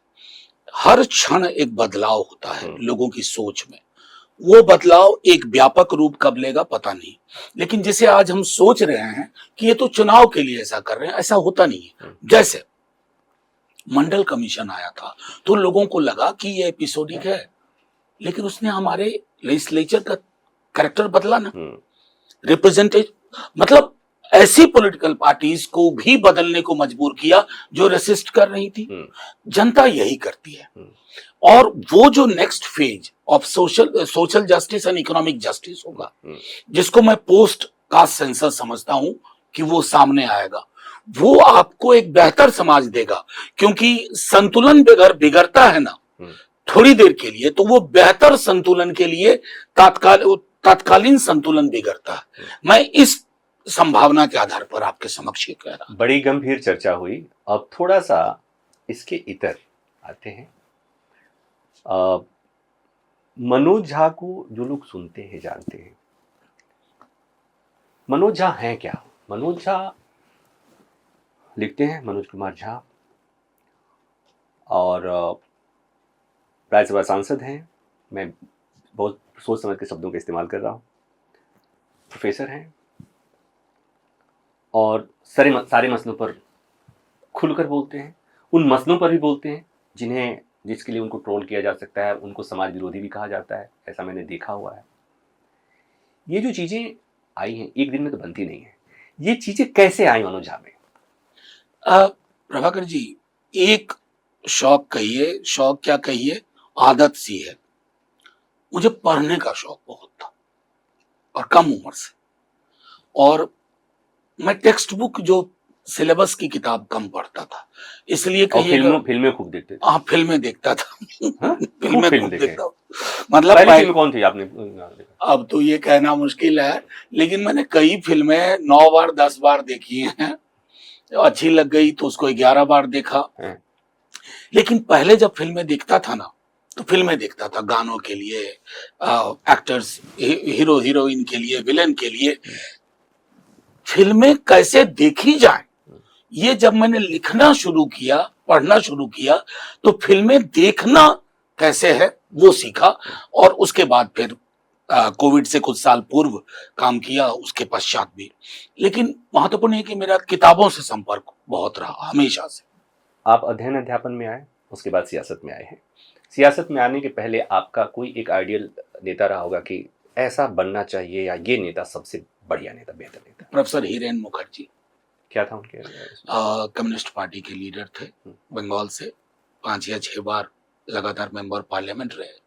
हर क्षण एक बदलाव होता है लोगों की सोच में। वो बदलाव एक व्यापक रूप कब लेगा पता नहीं, लेकिन जैसे आज हम सोच रहे हैं कि ये तो चुनाव के लिए ऐसा कर रहे हैं, ऐसा होता नहीं है। जैसे मंडल कमीशन आया था तो लोगों को लगा कि ये एपिसोडिक है, लेकिन उसने हमारे लेजिस्लेचर का कैरेक्टर बदला ना, रिप्रेजेंटेटिव, मतलब ऐसी पॉलिटिकल पार्टीज को भी बदलने को मजबूर किया जो रेसिस्ट कर रही थी। जनता यही करती है। और वो जो next phase of social justice and economic justice होगा, जिसको मैं पोस्ट कास्ट सेंसस समझता हूं कि वो सामने आएगा, वो आपको एक बेहतर समाज देगा। क्योंकि संतुलन बिगड़ता है ना थोड़ी देर के लिए, तो वो बेहतर संतुलन के लिए तात्कालीन संतुलन बिगड़ता है। मैं इस संभावना के आधार पर आपके समक्ष ये कह रहा हूं। बड़ी गंभीर चर्चा हुई, अब थोड़ा सा इसके इतर आते हैं। मनोज झा को जो लोग सुनते हैं, जानते हैं, मनोज झा हैं क्या? मनोज झा लिखते हैं मनोज कुमार झा, और राज्यसभा सांसद हैं। मैं बहुत सोच समझ के शब्दों का इस्तेमाल कर रहा हूँ। प्रोफेसर हैं और सारे मसलों पर खुलकर बोलते हैं। उन मसलों पर भी बोलते हैं जिसके लिए उनको ट्रोल किया जा सकता है, उनको समाज विरोधी भी कहा जाता है, ऐसा मैंने देखा हुआ है। ये जो चीजें आई हैं एक दिन में तो बनती नहीं है। ये चीजें कैसे आई मनोज झा में? प्रभाकर जी, एक शौक कहिए, शौक क्या कहिए, आदत सी है। मुझे पढ़ने का शौक बहुत था और कम उम्र से, और मैं टेक्स्ट बुक जो सिलेबस की किताब कम पढ़ता था, इसलिए फिल्में खूब देखते थे। हाँ, फिल्में देखता था। फिल्में खूब देखता। मतलब पहली फिल्म कौन थी आपने? अब तो ये कहना मुश्किल है, लेकिन मैंने कई फिल्में 9 बार 10 बार देखी हैं। अच्छी लग गई तो उसको 11 बार देखा। लेकिन पहले जब फिल्में देखता था ना, तो फिल्में देखता था गानों के लिए, एक्टर्स, हीरो हीरोइन के लिए, विलेन के लिए। फिल्में कैसे देखी जाए, ये जब मैंने लिखना शुरू किया, पढ़ना शुरू किया, तो फिल्में देखना कैसे है वो सीखा। और उसके बाद फिर कोविड से कुछ साल पूर्व काम किया, उसके पश्चात भी। लेकिन महत्वपूर्ण है कि मेरा किताबों से संपर्क बहुत रहा हमेशा से। आप अध्ययन अध्यापन में आए, उसके बाद सियासत में आए हैं। सियासत में आने के पहले आपका कोई एक आइडियल नेता रहा होगा कि ऐसा बनना चाहिए, या ये नेता सबसे बढ़िया नेता, बेहतर नेता? प्रोफेसर हीरेन मुखर्जी। क्या था उनके? कम्युनिस्ट पार्टी के लीडर थे, बंगाल से 5 या 6 बार लगातार मेंबर पार्लियामेंट रहे।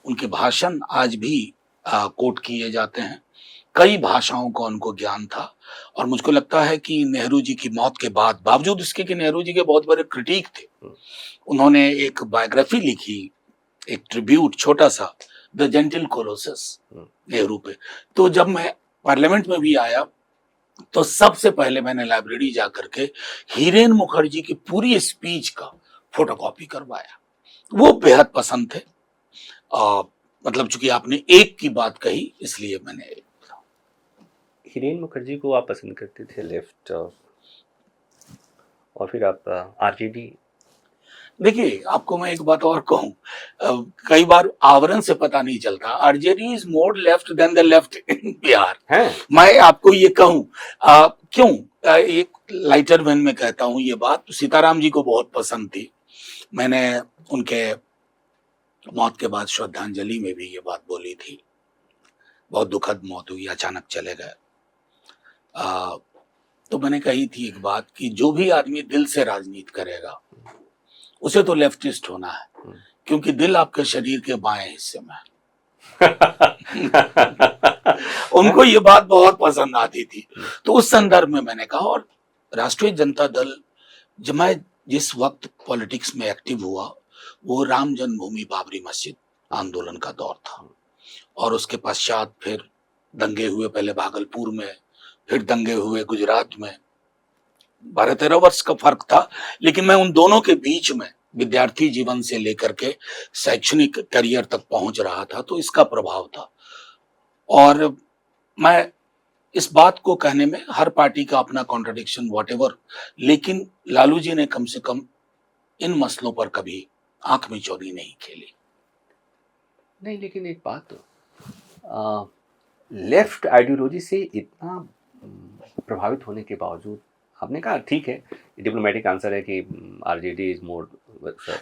उनके भाषण आज भी कोट किए जाते हैं। कई भाषाओं का उनको ज्ञान था, और मुझको लगता है कि नेहरू जी की मौत के बाद, बावजूद इसके कि नेहरू जी के बहुत बड़े क्रिटिक थे, उन्होंने एक बायोग्राफी लिखी, एक ट्रिब्यूट छोटा सा, द जेंटल कोलोसस, नेहरू पे। तो जब मैं पार्लियामेंट में भी आया, तो सबसे पहले मैंने लाइब्रेरी जाकर के हीरेन मुखर्जी की पूरी स्पीच का फोटोकॉपी करवाया। वो बेहद पसंद थे। मतलब चूंकि आपने एक की बात कही, इसलिए मैंने। हीरेन मुखर्जी को आप पसंद करते थे, लेफ्ट, और फिर आप आरजेडी। देखिए, आपको मैं एक बात और कहूं, कई बार आवरण से पता नहीं चलता, RJD is more left than the left in Bihar है। मैं आपको ये कहूं, क्यों, एक लाइटर वेन में कहता हूं ये बात, सीताराम जी को बहुत पसंद थी। मैंने उनके मौत के बाद श्रद्धांजलि में भी ये बात बोली थी। बहुत दुखद मौत हुई, अचानक चले गए। तो मैंने कही थी एक बात कि जो भी आदमी दिल से राजनीति करेगा उसे तो लेफ्टिस्ट होना है, क्योंकि दिल आपके शरीर के बाएं हिस्से में उनको ये बात बहुत पसंद आती थी। तो उस संदर्भ में मैंने कहा, और राष्ट्रीय जनता दल, जब मैं जिस वक्त पॉलिटिक्स में एक्टिव हुआ वो राम जन्मभूमि बाबरी मस्जिद आंदोलन का दौर था, और उसके पश्चात फिर दंगे हुए, पहले भागलपुर में, फिर दंगे हुए गुजरात में। 12-13 वर्ष का फर्क था, लेकिन मैं उन दोनों के बीच में विद्यार्थी जीवन से लेकर के शैक्षणिक करियर तक पहुंच रहा था, तो इसका प्रभाव था। और मैं इस बात को कहने में, हर पार्टी का अपना कॉन्ट्रडिक्शन व्हाटएवर, लेकिन लालू जी ने कम से कम इन मसलों पर कभी आंख मिचौनी नहीं खेली। नहीं, लेकिन एक बात, लेफ्ट आइडियोलॉजी से इतना प्रभावित होने के बावजूद आपने कहा ठीक है, डिप्लोमेटिक आंसर है कि आरजेडी इज मोर।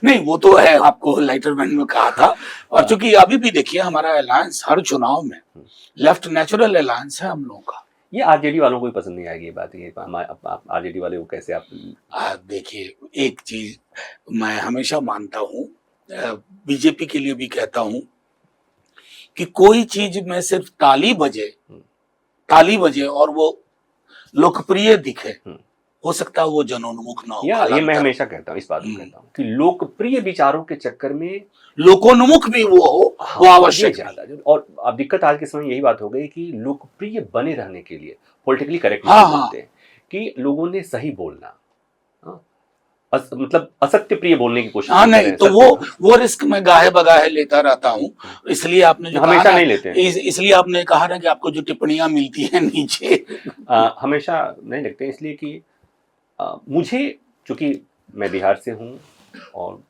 नहीं, वो तो है, आपको लाइटरमैन में कहा था। और चूंकि अभी भी देखिए हमारा अलायंस हर चुनाव में लेफ्ट नेचुरल अलायंस है हम लोगों का। ये आरजेडी वालों को भी पसंद नहीं आएगी ये बात, ये आरजेडी वाले को कैसे आप देखिए, एक चीज मैं हमेशा मानता हूँ, बीजेपी के लिए भी कहता हूँ कि कोई चीज में सिर्फ ताली बजे और वो लोकप्रिय दिखे, हो सकता है वो जनोन्मुख ना हो। ये मैं हमेशा कहता हूँ, इस बात को कहता हूँ कि लोकप्रिय विचारों के चक्कर में लोकोन्मुख भी वो हो, वो आवश्यक है। और अब दिक्कत आज के समय यही बात हो गई कि लोकप्रिय बने रहने के लिए पॉलिटिकली करेक्ट बोलते हैं कि लोगों ने सही बोलना, मतलब असत्य प्रिय बोलने की कोशिश नहीं, तो वो रिस्क मैं गाहे बगाहे लेता रहता हूँ। इसलिए आपने जो हमेशा नहीं लेते, इसलिए आपने कहा ना कि आपको जो टिप्पणियां मिलती हैं नीचे हमेशा नहीं लगते, इसलिए कि मुझे, चूंकि मैं बिहार से हूँ और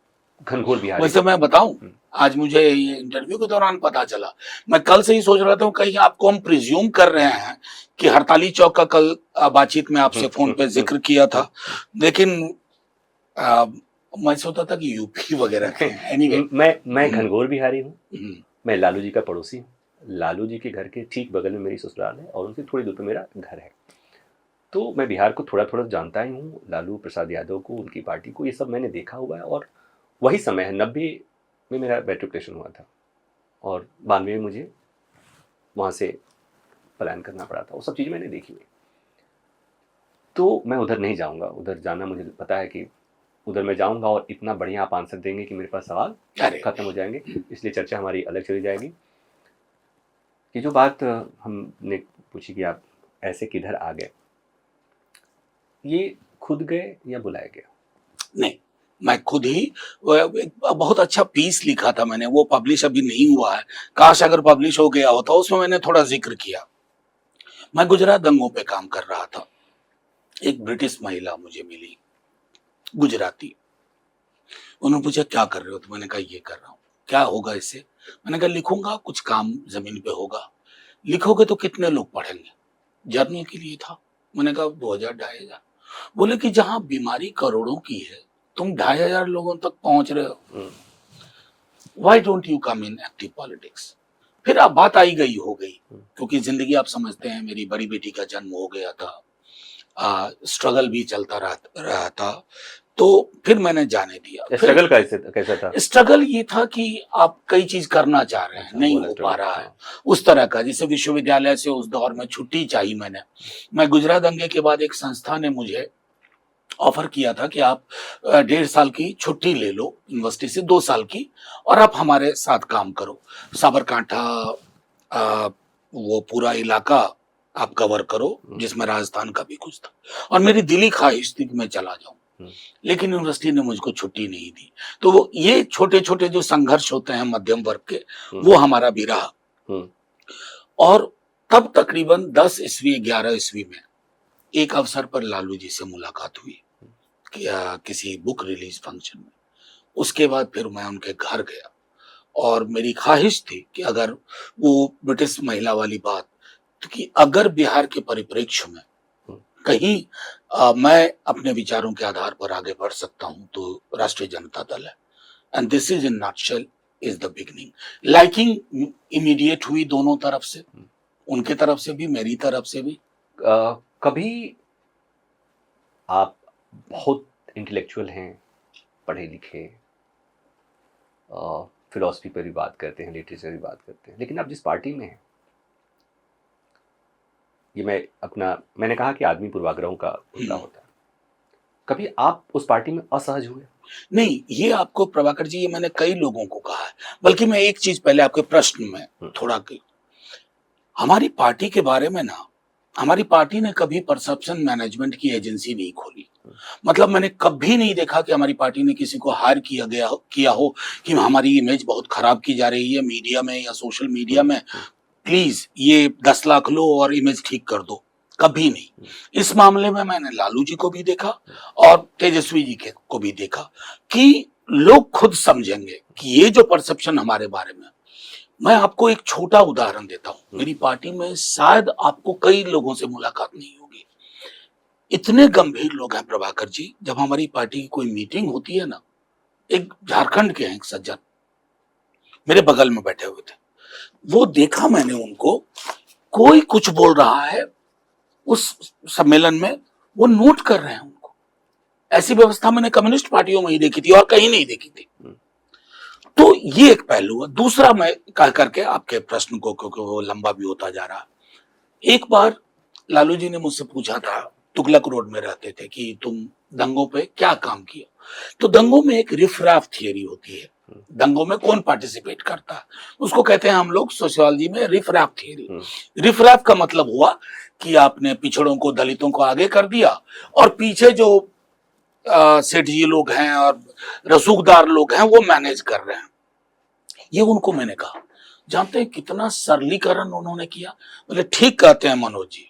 घनघोर बिहार। वैसे मैं बताऊं, आज मुझे ये इंटरव्यू के दौरान पता चला, मैं कल से ही सोच रहा था कहीं आपको हम प्रिज्यूम कर रहे हैं कि हड़ताली चौक का कल बातचीत में आपसे फोन पे जिक्र किया था, लेकिन मैं सोचता था कि यूपी वगैरह के। anyway, मैं घनघोर बिहारी हूँ, मैं लालू जी का पड़ोसी हूँ। लालू जी के घर के ठीक बगल में मेरी ससुराल है और उनसे थोड़ी दूर पे मेरा घर है, तो मैं बिहार को थोड़ा थोड़ा जानता ही हूँ, लालू प्रसाद यादव को, उनकी पार्टी को, ये सब मैंने देखा हुआ है। और वही समय है, 90 में मेरा मैट्रिकुलेशन हुआ था और 92 में मुझे वहाँ से पलायन करना पड़ा था, वो सब चीज़ें मैंने देखी हुई। तो मैं उधर नहीं जाऊँगा, उधर जाना मुझे पता है कि उधर मैं जाऊँगा और इतना बढ़िया आप आंसर देंगे कि मेरे पास सवाल खत्म हो जाएंगे, इसलिए चर्चा हमारी अलग चली जाएगी। कि जो बात हमने पूछी कि आप ऐसे किधर आ गए, ये खुद गए या बुलाया गया? नहीं, मैं खुद ही, बहुत अच्छा पीस लिखा था मैंने, वो पब्लिश अभी नहीं हुआ है, काश अगर पब्लिश हो गया होता। उसमें मैंने थोड़ा जिक्र किया, मैं गुजरात दंगों पे काम कर रहा था, एक ब्रिटिश महिला मुझे मिली, गुजराती। उन्होंने पूछा क्या कर रहे हो, तो मैंने कहा ये कर रहा हूँ। क्या होगा इससे? मैंने कहा लिखूंगा, कुछ काम जमीन पे होगा। लिखोगे तो कितने लोग पढ़ेंगे? जर्नल के लिए था। मैंने कहा 2000-2500। बोले कि जहां बीमारी करोड़ों की है तुम 2500 लोगों तक पहुंच रहे हो, why don't you come in active politics? फिर अब बात आई गई हो गई, क्योंकि जिंदगी आप समझते हैं, मेरी बड़ी बेटी का जन्म हो गया था, स्ट्रगल भी चलता रहा था, तो फिर मैंने जाने दिया। स्ट्रगल कैसा था? स्ट्रगल ये था कि आप कई चीज करना चाह रहे हैं, नहीं हो पा रहा है, उस तरह का। जैसे विश्वविद्यालय से उस दौर में छुट्टी चाहिए मैं गुजरात दंगे के बाद एक संस्था ने मुझे ऑफर किया था कि आप 1.5 साल की छुट्टी ले लो यूनिवर्सिटी से, 2 साल की, और आप हमारे साथ काम करो, साबरकांठा वो पूरा इलाका आप कवर करो, जिसमें राजस्थान का भी कुछ था। और मेरी दिली ख्वाहिश थी कि मैं चला जाऊं, लेकिन यूनिवर्सिटी ने मुझको छुट्टी नहीं दी। तो वो ये छोटे छोटे जो संघर्ष होते हैं मध्यम वर्ग के, वो हमारा भी रहा। और तब तकरीबन 10 ईस्वी 11 ईस्वी में एक अवसर पर लालू जी से मुलाकात हुई, किसी बुक रिलीज फंक्शन में। उसके बाद फिर मैं उनके घर गया और मेरी ख्वाहिश थी कि अगर वो ब्रिटिश महिला वाली बात, कि अगर बिहार के परिप्रेक्ष्य में कहीं मैं अपने विचारों के आधार पर आगे बढ़ सकता हूं तो राष्ट्रीय जनता दल है। And this is in nutshell is the beginning. Liking immediate हुई दोनों तरफ से, उनके तरफ से भी मेरी तरफ से भी। कभी आप बहुत इंटेलेक्चुअल हैं, पढ़े लिखे, फिलॉसफी पर भी बात करते हैं, लिटरेचर भी बात करते हैं, लेकिन आप जिस पार्टी में हैं, ये मैंने कहा कि आदमी पूर्वाग्रहों का पुतला होता है, कभी आप उस पार्टी में असहज हुए? नहीं, ये आपको प्रभाकर जी, ये मैंने कई लोगों को कहा है। बल्कि मैं एक चीज पहले आपके प्रश्न में थोड़ा हमारी पार्टी के बारे में ना, हमारी पार्टी ने कभी परसेप्शन मैनेजमेंट की एजेंसी नहीं खोली। मतलब मैंने कभी नहीं देखा कि हमारी पार्टी ने किसी को हायर किया हो कि हमारी इमेज बहुत खराब की जा रही है मीडिया में या सोशल मीडिया में, प्लीज ये 10 लाख लो और इमेज ठीक कर दो। कभी नहीं। इस मामले में मैंने लालू जी को भी देखा और तेजस्वी जी को भी देखा कि लोग खुद समझेंगे कि ये जो परसेप्शन हमारे बारे में। मैं आपको एक छोटा उदाहरण देता हूं। मेरी पार्टी में शायद आपको कई लोगों से मुलाकात नहीं होगी, इतने गंभीर लोग हैं प्रभाकर जी। जब हमारी पार्टी की कोई मीटिंग होती है ना, एक झारखंड के हैं एक सज्जन मेरे बगल में बैठे हुए थे, वो देखा मैंने उनको, कोई कुछ बोल रहा है उस सम्मेलन में, वो नोट कर रहे हैं उनको। ऐसी व्यवस्था मैंने कम्युनिस्ट पार्टियों में ही देखी थी और कहीं नहीं देखी थी। तो ये एक पहलू है। दूसरा, मैं कह करके आपके प्रश्न को, क्योंकि वो लंबा भी होता जा रहा, एक बार लालू जी ने मुझसे पूछा था, तुगलक रोड में रहते थे, कि तुम दंगों पे क्या काम किया। तो दंगों में एक रिफराफ थियरी होती है। दंगों में कौन पार्टिसिपेट करता है, उसको कहते हैं हम लोग सोशियोलॉजी में रिफराफ थियरी। रिफराफ का मतलब हुआ कि आपने पिछड़ों को, दलितों को आगे कर दिया और पीछे जो सेठ जी लोग हैं और रसूखदार लोग हैं वो मैनेज कर रहे हैं। ये उनको मैंने कहा। जानते हैं कितना सरलीकरण उन्होंने किया। बोले ठीक कहते हैं मनोज जी,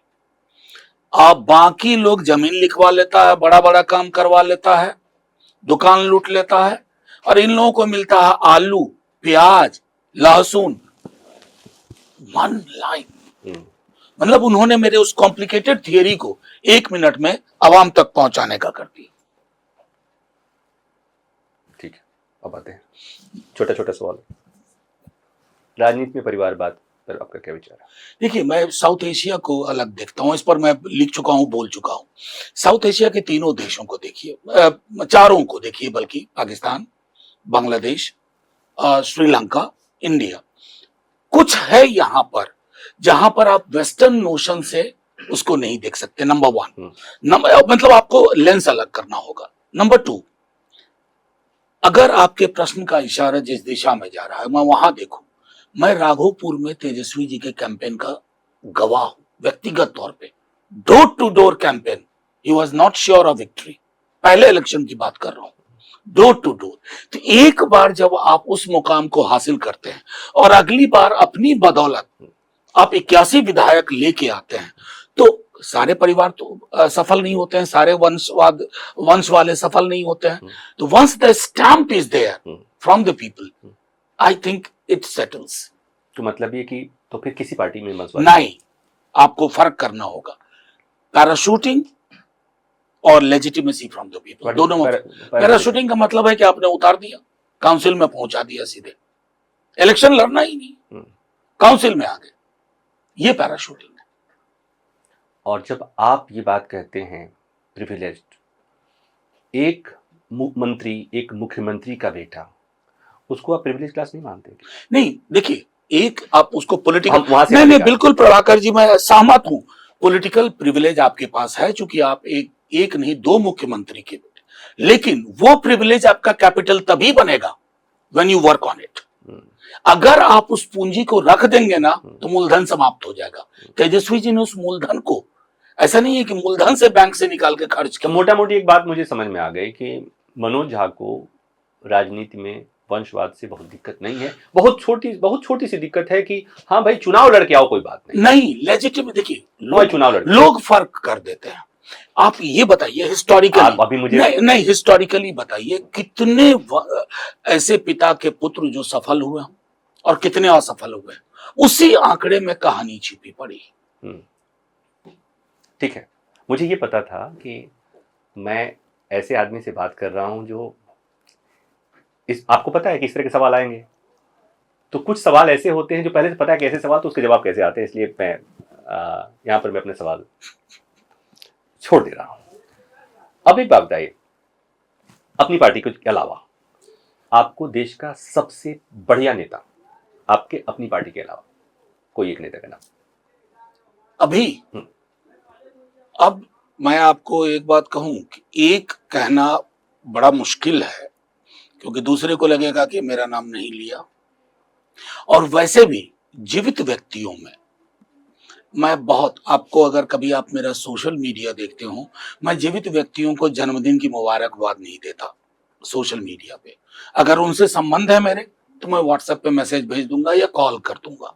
आप बाकी लोग जमीन लिखवा लेता है, बड़ा बड़ा काम करवा लेता है, दुकान लूट लेता है, और इन लोगों को मिलता है आलू, प्याज, लहसुन, वन लाइन। मतलब उन्होंने मेरे उस कॉम्प्लिकेटेड थियरी को 1 मिनट में आवाम तक पहुंचाने का कर दिया। ठीक है, अब आते हैं छोटा छोटा सवाल। राजनीति में परिवारवाद पर आपका क्या विचार है? देखिए, मैं साउथ एशिया को अलग देखता हूं, इस पर मैं लिख चुका हूं, बोल चुका हूं। साउथ एशिया के तीनों देशों को देखिए, चारों को देखिए, बल्कि पाकिस्तान, बांग्लादेश, श्रीलंका, इंडिया। कुछ है यहां पर जहां पर आप वेस्टर्न नोशन से उसको नहीं देख सकते। नंबर 1, मतलब आपको लेंस अलग करना होगा। नंबर 2, अगर आपके प्रश्न का इशारा जिस दिशा में जा रहा है, मैं वहां देखूं। मैं राघोपुर में तेजस्वी जी के कैंपेन का गवाह हूं, व्यक्तिगत तौर पे। Door to door campaign, he was not sure of victory. पहले इलेक्शन की बात कर रहा हूं, डोर टू डोर। तो एक बार जब आप उस मुकाम को हासिल करते हैं और अगली बार अपनी बदौलत आप 81 विधायक लेके आते हैं, तो सारे परिवार तो सफल नहीं होते हैं, सारे वंश वाले सफल नहीं होते हैं। तो once the stamp is there from the people, I think it settles. तो मतलब ये कि तो फिर किसी पार्टी में नहीं, आपको फर्क करना होगा। पैराशूटिंग और लेजिटिमेसी फ्रॉम द पीपल, दोनों में। पैराशूटिंग का मतलब है कि आपने उतार दिया, काउंसिल में पहुंचा दिया, सीधे इलेक्शन लड़ना ही नहीं, काउंसिल में आ गए, ये पैराशूटिंग है। और जब आप ये बात कहते हैं प्रिविलेज्ड, एक मंत्री, एक मुख्यमंत्री का बेटा, उसको आप प्रिविलेज क्लास नहीं मानते? नहीं, देखिए, एक आप उसको पॉलिटिकल, नहीं, बिल्कुल प्रभाकर जी, मैं सहमत हूं। पॉलिटिकल प्रिविलेज आपके पास है, चूंकि आप एक नहीं 2 मुख्यमंत्री के बेटे। लेकिन वो प्रिविलेज आपका कैपिटल तभी बनेगा when you work on it. अगर आप उस पूंजी को रख देंगे ना, तो मूलधन समाप्त हो जाएगा। तेजस्वी जी ने उस मूलधन को, ऐसा नहीं है कि मूलधन से बैंक से निकाल के खर्च किया। मोटा मोटी एक बात मुझे समझ में आ गई कि मनोज झा को राजनीति में वंशवाद से बहुत दिक्कत नहीं है। बहुत छोटी सी दिक्कत है कि हाँ भाई, चुनाव लड़के आओ, कोई बात नहीं लेजिटिमेट। देखिए, लोग फर्क कर देते हैं। आप ये बताइए हिस्टोरिकली, अभी मुझे नहीं हिस्टोरिकली बताइए, कितने ऐसे पिता के पुत्र जो सफल हुए और कितने असफल हुए, उसी आंकड़े में कहानी छिपी पड़ी। ठीक है, मुझे ये पता था कि मैं ऐसे आदमी से बात कर रहा हूं जो आपको पता है कि इस तरह के सवाल आएंगे, तो कुछ सवाल ऐसे होते हैं जो पहले से पता है कैसे सवाल, तो उसके जवाब कैसे आते हैं, इसलिए मैं यहाँ पर मैं अपने सवाल छोड़ दे रहा हूं। अब एक बात बताइए, अपनी पार्टी के अलावा आपको देश का सबसे बढ़िया नेता, आपके अपनी पार्टी के अलावा कोई एक नेता का नाम? अभी अब मैं आपको एक बात कहूं कि एक कहना बड़ा मुश्किल है, क्योंकि दूसरे को लगेगा कि मेरा नाम नहीं लिया। और वैसे भी जीवित व्यक्तियों में मैं बहुत, आपको अगर कभी आप मेरा सोशल मीडिया देखते हो, मैं जीवित व्यक्तियों को जन्मदिन की मुबारकबाद नहीं देता सोशल मीडिया पे। अगर उनसे संबंध है मेरे, तो मैं व्हाट्सएप पे मैसेज भेज दूंगा या कॉल कर दूंगा।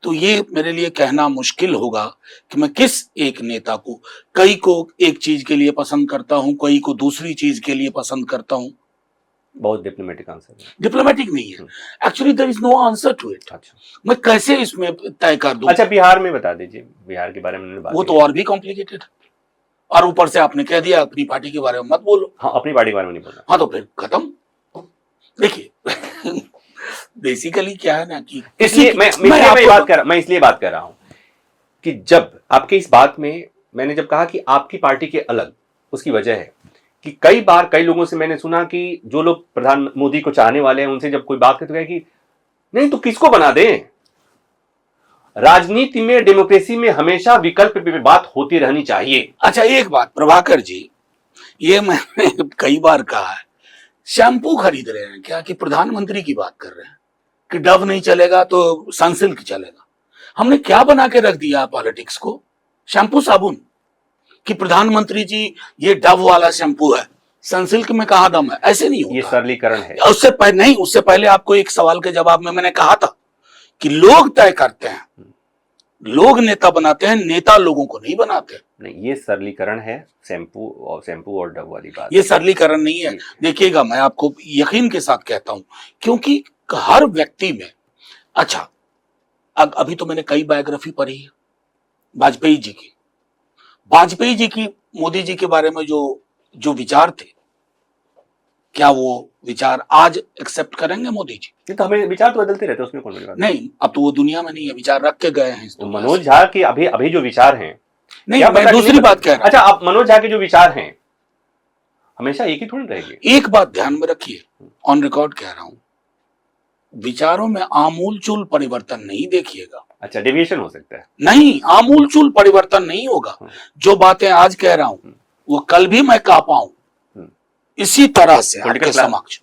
तो ये मेरे लिए कहना मुश्किल होगा कि मैं किस एक नेता को, कई को एक चीज के लिए पसंद करता हूं, कई को दूसरी चीज के लिए पसंद करता हूं। बहुत डिप्लोमेटिक आंसर है। डिप्लोमेटिक नहीं है, actually there is no answer to it. अच्छा, मैं कैसे इसमें तय कर दूं? अच्छा, बिहार में बता दीजिए, बिहार के बारे में बात, वो तो और भी कॉम्प्लिकेटेड है। और ऊपर से आपने कह दिया अपनी पार्टी के बारे में मत बोलो। हाँ, अपनी पार्टी के बारे में नहीं बोलना। हाँ, तो फिर खत्म। देखिए बेसिकली क्या है ना कि इसलिए मैं इसलिए बात कर रहा हूं कि जब आपके इस बात में मैंने जब कहा कि आपकी पार्टी के अलग, उसकी वजह है कि कई बार कई लोगों से मैंने सुना कि जो लोग प्रधान मोदी को चाहने वाले हैं, उनसे जब कोई बात करते हैं कि नहीं तो किसको बना दें। राजनीति में, डेमोक्रेसी में हमेशा विकल्प पे बात होती रहनी चाहिए। अच्छा, एक बात प्रभाकर जी, ये मैंने कई बार कहा है, शैम्पू खरीद रहे हैं क्या कि प्रधानमंत्री की बात कर रहे हैं कि डव नहीं चलेगा तो सनसिल्क चलेगा। हमने क्या बना के रख दिया पॉलिटिक्स को? शैम्पू साबुन कि प्रधानमंत्री जी ये डव वाला शैम्पू है, सनसिल्क में कहा दम है? ऐसे नहीं होता। ये सरलीकरण है। उससे पहले आपको एक सवाल के जवाब में मैंने कहा था कि लोग तय करते हैं, लोग नेता बनाते हैं, नेता लोगों को नहीं बनाते। नहीं, ये सरलीकरण है। शैम्पू और डव वाली बात, ये सरलीकरण नहीं है। देखिएगा, मैं आपको यकीन के साथ कहता हूं, क्योंकि हर व्यक्ति में, अच्छा अभी तो मैंने कई बायोग्राफी पढ़ी है वाजपेयी जी की, मोदी जी के बारे में जो विचार थे, क्या वो विचार आज एक्सेप्ट करेंगे मोदी जी? तो हमें विचार तो बदलते रहते हैं, उसमें कौन बड़ी बात नहीं, अब तो वो दुनिया में नहीं है, विचार रख के गए हैं। तो मनोज झा के अभी जो विचार हैं, नहीं, मैं दूसरी बात कह रहा हूं। अच्छा, आप मनोज झा के जो विचार हैं हमेशा एक ही थोड़ी रहेंगे। एक बात ध्यान में रखिए, ऑन रिकॉर्ड कह रहा हूं, विचारों में आमूलचूल परिवर्तन नहीं देखिएगा। अच्छा, डेविएशन हो सकता है। नहीं, आमूलचूल परिवर्तन नहीं होगा। जो बातें आज कह रहा हूं वो कल भी मैं कह पाऊं इसी तरह से आपके समक्ष।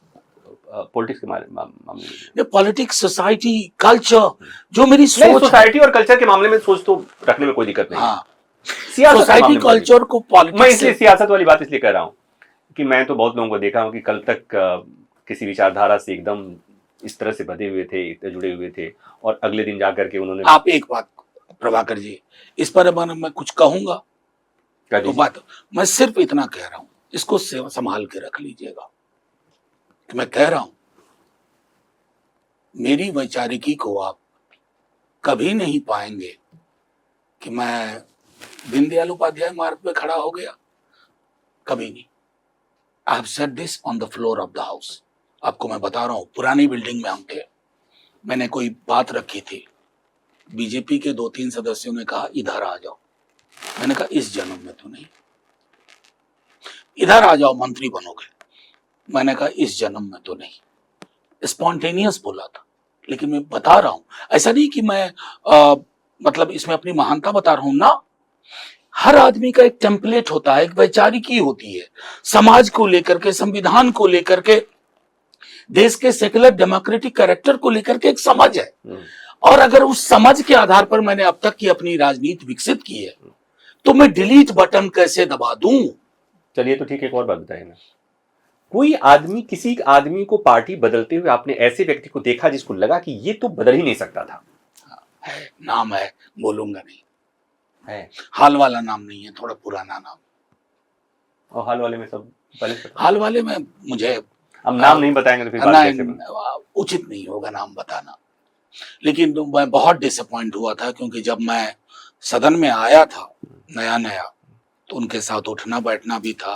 पॉलिटिक्स के मामले में, पॉलिटिक्स, सोसाइटी, कल्चर, जो मेरी सोच, सोसाइटी और कल्चर के मामले में सोच तो रखने में कोई दिक्कत नहीं। हाँ, सोसाइटी कल्चर को पॉलिटिक्स, मैं इसलिए सियासत वाली बात इसलिए कह रहा हूँ कि मैं तो बहुत लोगों को देखा हूँ कि कल तक किसी विचारधारा से एकदम इस तरह से बधे हुए थे, इतने जुड़े हुए थे, और अगले दिन जाकर के उन्होंने, आप एक बात प्रभाकर जी, इस पर मैं कुछ कहूंगा तो बात, मैं सिर्फ इतना कह रहा हूं, इसको संभाल के रख लीजिएगा कि मैं कह रहा हूं, मेरी वैचारिकी को आप कभी नहीं पाएंगे कि मैं दीनदयाल उपाध्याय मार्ग पे खड़ा हो गया, कभी नहीं। I have said this on the floor of the house. आपको मैं बता रहा हूं, पुरानी बिल्डिंग में हम थे, मैंने कोई बात रखी थी, बीजेपी के 2-3 सदस्यों ने कहा इधर आ जाओ, मैंने कहा इस जन्म में तो नहीं। इधर आ जाओ, मंत्री बनोगे, मैंने कहा इस जन्म में तो नहीं। स्पॉन्टेनियस बोला था, लेकिन मैं बता रहा हूं, ऐसा नहीं कि मैं मतलब इसमें अपनी महानता बता रहा हूं ना। हर आदमी का एक टेम्पलेट होता है, एक वैचारिकी होती है, समाज को लेकर के, संविधान को लेकर के, देश के सेकुलर डेमोक्रेटिक कैरेक्टर को लेकर के एक समझ है। और अगर उस समझ के आधार पर मैंने अब तक की अपनी राजनीति विकसित की है, तो मैं डिलीट बटन कैसे दबा दूं? चलिए, तो ठीक है, एक और बात बताइए ना, कोई आदमी, किसी आदमी को पार्टी बदलते हुए आपने ऐसे व्यक्ति को देखा जिसको लगा कि ये तो बदल ही नहीं सकता था? है, नाम है, बोलूंगा नहीं, है, हाल वाला नाम नहीं है, थोड़ा पुराना नाम। और हाल वाले में सब पहले से, हाल वाले में मुझे हम नाम नहीं बताएंगे तो फिर बात कैसे उचित नहीं होगा नाम बताना। लेकिन मैं बहुत डिसअपॉइंट हुआ था, क्योंकि जब मैं सदन में आया था नया नया, तो उनके साथ उठना बैठना भी था,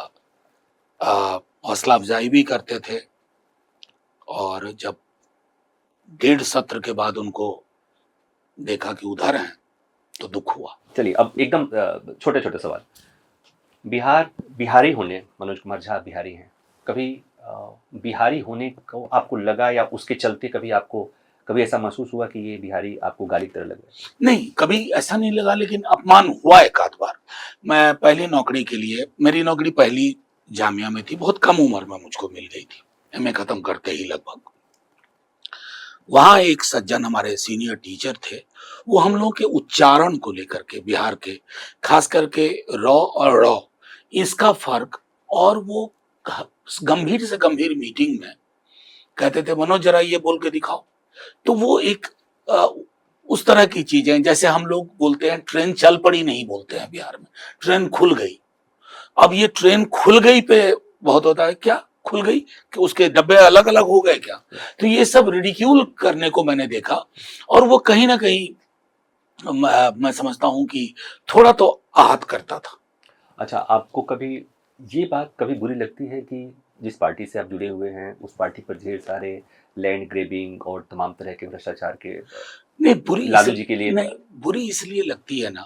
हौसला अफजाई भी करते थे। और जब 1.5 सत्र के बाद उनको देखा कि उधर हैं तो दुख हुआ। चलिए अब एकदम छोटे छोटे सवाल। बिहारी होने, मनोज कुमार झा बिहारी हैं, कभी बिहारी होने को आपको लगा या उसके चलते कभी ऐसा महसूस हुआ कि ये बिहारी आपको गाली की तरह लग रहा है? नहीं, कभी ऐसा नहीं लगा, लेकिन अपमान हुआ एक आध बार। मैं पहली नौकरी के लिए, मेरी नौकरी पहली जामिया में थी, बहुत कम उम्र में मुझको मिल गई थी, एमए खत्म करते ही लगभग। वहां एक सज्जन हमारे सीनियर टीचर थे, वो हम लोगों के उच्चारण को लेकर के, बिहार के खास करके रॉ और रॉ इसका फर्क, और वो गंभीर से गंभीर मीटिंग में कहते थे मनोज जरा ये बोल के दिखाओ। तो वो एक उस तरह की चीजें, जैसे हम लोग बोलते हैं ट्रेन चल पड़ी नहीं बोलते हैं बिहार में, ट्रेन खुल गई। अब ये ट्रेन खुल गई पे बहुत होता है, क्या खुल गई कि उसके डब्बे अलग अलग हो गए क्या? तो ये सब रिडिक्यूल करने को मैंने देखा, और वो कहीं ना कहीं मैं समझता हूं कि थोड़ा तो आहत करता था। अच्छा, आपको कभी ये बात कभी बुरी लगती है कि जिस पार्टी से आप जुड़े हुए हैं उस पार्टी पर ढेर सारे लैंड ग्रेबिंग और तमाम तरह के भ्रष्टाचार के नहीं, बुरी लालू जी के लिए? नहीं, बुरी इसलिए लगती है ना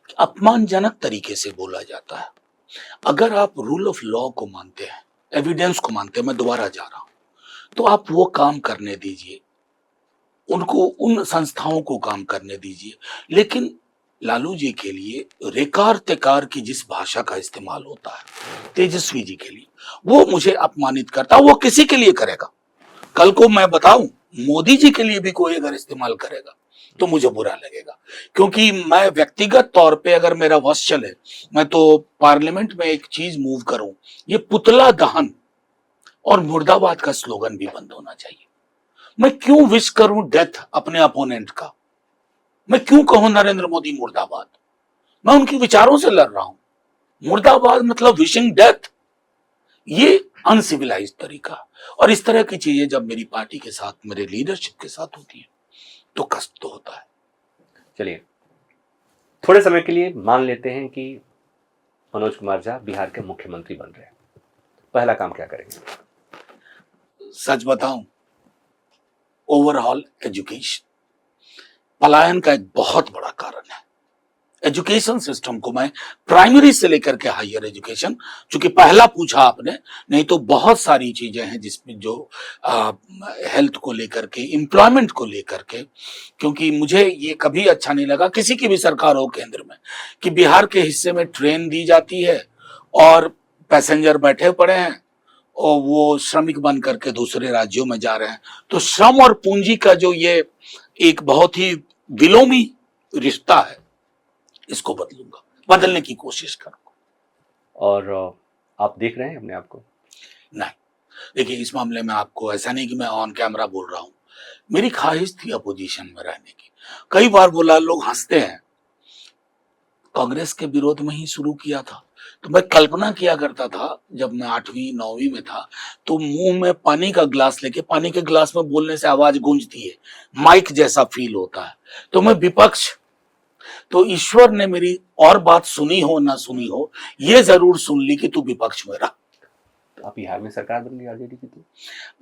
कि अपमानजनक तरीके से बोला जाता है। अगर आप रूल ऑफ लॉ को मानते हैं, एविडेंस को मानते हैं, मैं दोबारा जा रहा हूं, तो आप वो काम करने दीजिए, उनको, उन संस्थाओं को काम करने दीजिए। लेकिन लालू जी के लिए रेकार तेकार की जिस भाषा का इस्तेमाल होता है तेजस्वी जी के लिए, वो मुझे अपमानित करता। वो किसी के लिए करेगा, कल को मैं बताऊं मोदी जी के लिए भी कोई अगर इस्तेमाल करेगा तो मुझे बुरा लगेगा, क्योंकि मैं व्यक्तिगत तौर पे अगर मेरा वश चले, मैं तो पार्लियामेंट में एक चीज मूव करूं, ये पुतला दहन और मुर्दाबाद का स्लोगन भी बंद होना चाहिए। मैं क्यों विश करूं डेथ अपने अपोनेंट का? मैं क्यों कहूं नरेंद्र मोदी मुर्दाबाद? मैं उनके विचारों से लड़ रहा हूं। मुर्दाबाद मतलब विशिंग डेथ, ये अनसिविलाइज्ड तरीका। और इस तरह की चीजें जब मेरी पार्टी के साथ, मेरे लीडरशिप के साथ होती है तो कष्ट तो होता है। चलिए थोड़े समय के लिए मान लेते हैं कि मनोज कुमार झा बिहार के मुख्यमंत्री बन रहे हैं, पहला काम क्या करेंगे? सच बताऊं, ओवरऑल एजुकेशन, पलायन का एक बहुत बड़ा कारण है। एजुकेशन सिस्टम को मैं प्राइमरी से लेकर के हायर एजुकेशन, चूंकि पहला पूछा आपने, नहीं तो बहुत सारी चीजें हैं जिसमें जो हेल्थ को लेकर के, एम्प्लॉयमेंट को लेकर के, क्योंकि मुझे ये कभी अच्छा नहीं लगा किसी की भी सरकार हो केंद्र में कि बिहार के हिस्से में ट्रेन दी जाती है और पैसेंजर बैठे पड़े हैं और वो श्रमिक बन करके दूसरे राज्यों में जा रहे हैं। तो श्रम और पूंजी का जो ये एक बहुत ही विलोमी रिश्ता है, इसको बदलूंगा, बदलने की कोशिश करूंगा। और आप देख रहे हैं अपने आप को? नहीं, देखिए इस मामले में आपको ऐसा नहीं कि मैं ऑन कैमरा बोल रहा हूं, मेरी ख्वाहिश थी अपोजिशन में रहने की। कई बार बोला, लोग हंसते हैं, कांग्रेस के विरोध में ही शुरू किया था। तो मैं कल्पना किया करता था जब मैं 8वीं 9वीं में था, तो मुंह में पानी का ग्लास लेके, पानी के ग्लास में बोलने से आवाज गूंजती है, माइक जैसा फील होता है। तो मैं विपक्ष, तो ईश्वर ने मेरी और बात सुनी हो ना सुनी हो, ये जरूर सुन ली कि तू विपक्ष में रहा। तो आप बिहार में सरकार बन गई आरजेडी की? तो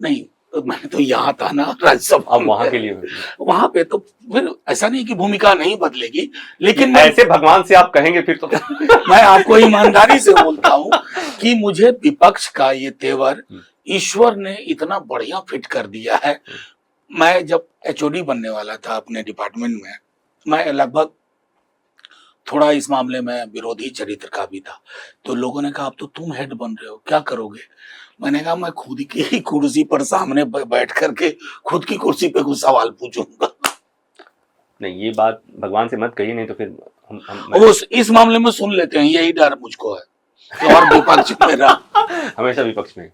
नहीं, मैं तो यहाँ था ना राज्यसभा, अब वहां के लिए वहां पे तो फिर ऐसा नहीं कि भूमिका नहीं बदलेगी, लेकिन ऐसे भगवान से आप कहेंगे फिर तो मैं आपको ईमानदारी से बोलता हूं कि मुझे विपक्ष का ये तेवर ईश्वर ने इतना बढ़िया फिट कर दिया है। मैं जब एचओडी बनने वाला था अपने डिपार्टमेंट में, मैं लगभग थोड़ा इस मामले में विरोधी चरित्र का भी था। तो लोगों ने कहा अब तो तुम हेड बन रहे हो, क्या करोगे? मैंने कहा मैं खुद की ही कुर्सी पर सामने बैठ करके खुद की कुर्सी पे कुछ सवाल पूछूंगा। नहीं, ये बात भगवान से मत कहिए, नहीं तो फिर वो इस मामले में सुन लेते हैं, यही डर मुझको है कि और विपक्ष में रहा। हमेशा विपक्ष में,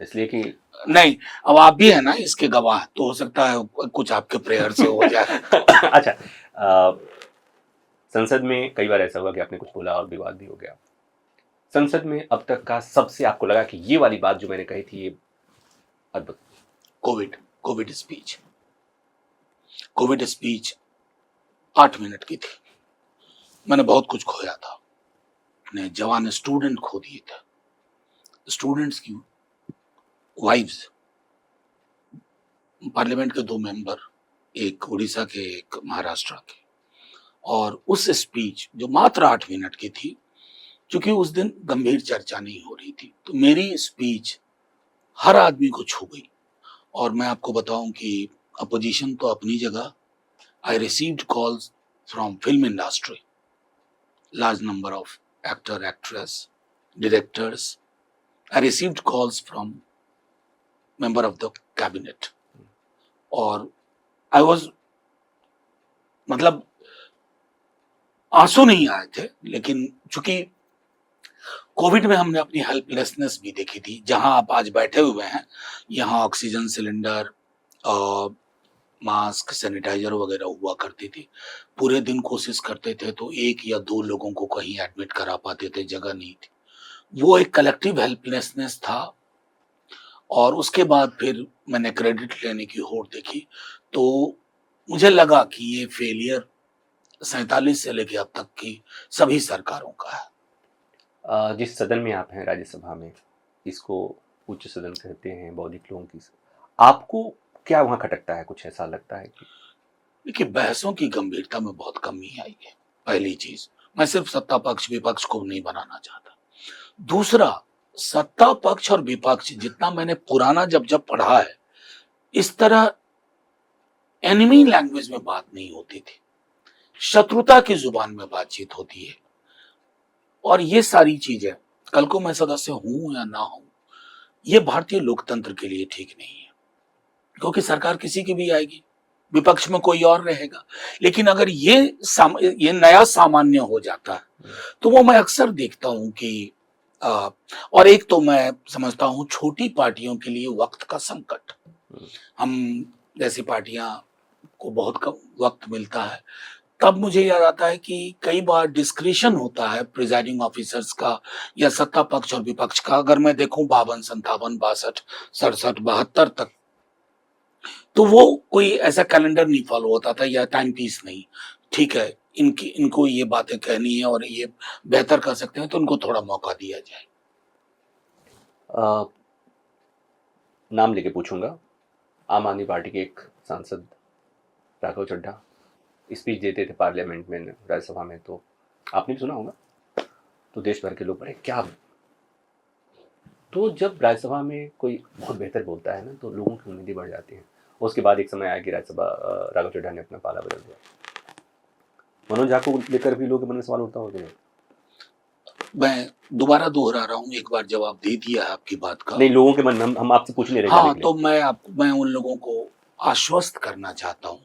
इसलिए कि नहीं, अब आप भी है ना इसके गवाह, तो हो सकता है कुछ आपके प्रेयर से हो जाए। अच्छा, संसद में कई बार ऐसा हुआ कि आपने कुछ बोला और विवाद भी हो गया। संसद में अब तक का सबसे आपको लगा कि ये वाली बात जो मैंने कही थी ये अद्भुत? कोविड स्पीच 8 मिनट की थी। मैंने बहुत कुछ खोया था, अपने जवान स्टूडेंट खो दिए थे, स्टूडेंट्स की वाइफ्स, पार्लियामेंट के 2 मेंबर, एक उड़ीसा के एक महाराष्ट्र के, और उस स्पीच जो मात्र 8 मिनट की थी, क्योंकि उस दिन गंभीर चर्चा नहीं हो रही थी, तो मेरी स्पीच हर आदमी को छू गई। और मैं आपको बताऊं कि अपोजिशन तो अपनी जगह, I received calls from film industry, large number of actor, actress, directors. I received calls from member of the cabinet. और I was, मतलब आंसू नहीं आए थे, लेकिन चूंकि कोविड में हमने अपनी हेल्पलेसनेस भी देखी थी। जहां आप आज बैठे हुए हैं, यहाँ ऑक्सीजन सिलेंडर, मास्क, सैनिटाइजर वगैरह हुआ करती थी। पूरे दिन कोशिश करते थे तो 1 या 2 लोगों को कहीं एडमिट करा पाते थे, जगह नहीं थी। वो एक कलेक्टिव हेल्पलेसनेस था। और उसके बाद फिर मैंने क्रेडिट लेने की होड़ देखी, तो मुझे लगा कि ये फेलियर 47 से लेके अब तक की सभी सरकारों का है। जिस सदन में आप हैं, राज्यसभा में, इसको उच्च सदन कहते हैं बौद्धिक लोगों की, आपको क्या वहां खटकता है? कुछ ऐसा लगता है कि देखिए, बहसों की गंभीरता में बहुत कमी आई है। पहली चीज, मैं सिर्फ सत्ता पक्ष विपक्ष को नहीं बनाना चाहता। दूसरा, सत्ता पक्ष और विपक्ष जितना मैंने पुराना जब पढ़ा है, इस तरह एनिमी लैंग्वेज में बात नहीं होती थी, शत्रुता की जुबान में बातचीत होती है। और ये सारी चीजें, कल को मैं सदस्य हूं या ना हूं, ये भारतीय लोकतंत्र के लिए ठीक नहीं है, क्योंकि सरकार किसी की भी आएगी, विपक्ष में कोई और रहेगा। लेकिन अगर ये नया सामान्य हो जाता है, तो वो मैं अक्सर देखता हूं कि और एक तो मैं समझता हूं छोटी पार्टियों के लिए वक्त का संकट। हम जैसी पार्टियां को बहुत कम वक्त मिलता है, तब मुझे याद आता है कि कई बार डिस्क्रिशन होता है प्रिजाइडिंग ऑफिसर्स का या सत्ता पक्ष और विपक्ष का। अगर मैं देखूं 52, 57, 62, 67, 72 तक, तो वो कोई ऐसा कैलेंडर नहीं फॉलो होता था या टाइम पीस नहीं। ठीक है, इनको ये बातें कहनी है और ये बेहतर कर सकते हैं, तो उनको थोड़ा मौका दिया जाए। नाम लेके पूछूंगा, आम आदमी पार्टी के एक सांसद राघव चड्ढा स्पीच देते थे पार्लियामेंट में, राज्यसभा में, तो आपने भी सुना होगा, तो देश भर के लोग बड़े क्या। तो जब राज्यसभा में कोई बहुत बेहतर बोलता है ना, तो लोगों की उम्मीदें बढ़ जाती हैं। उसके बाद एक समय आया कि राज्यसभा राघव चड्ढा ने अपना पाला बदल दिया। मनोज झा को लेकर भी लोगों के मन में सवाल उठता होगा। मैं दोबारा दोहरा रहा हूँ, एक बार जवाब दे दिया है आपकी बात का। नहीं, लोगों के मन में हम आपसे पूछ नहीं रहे। हाँ, तो मैं उन लोगों को आश्वस्त करना चाहता हूँ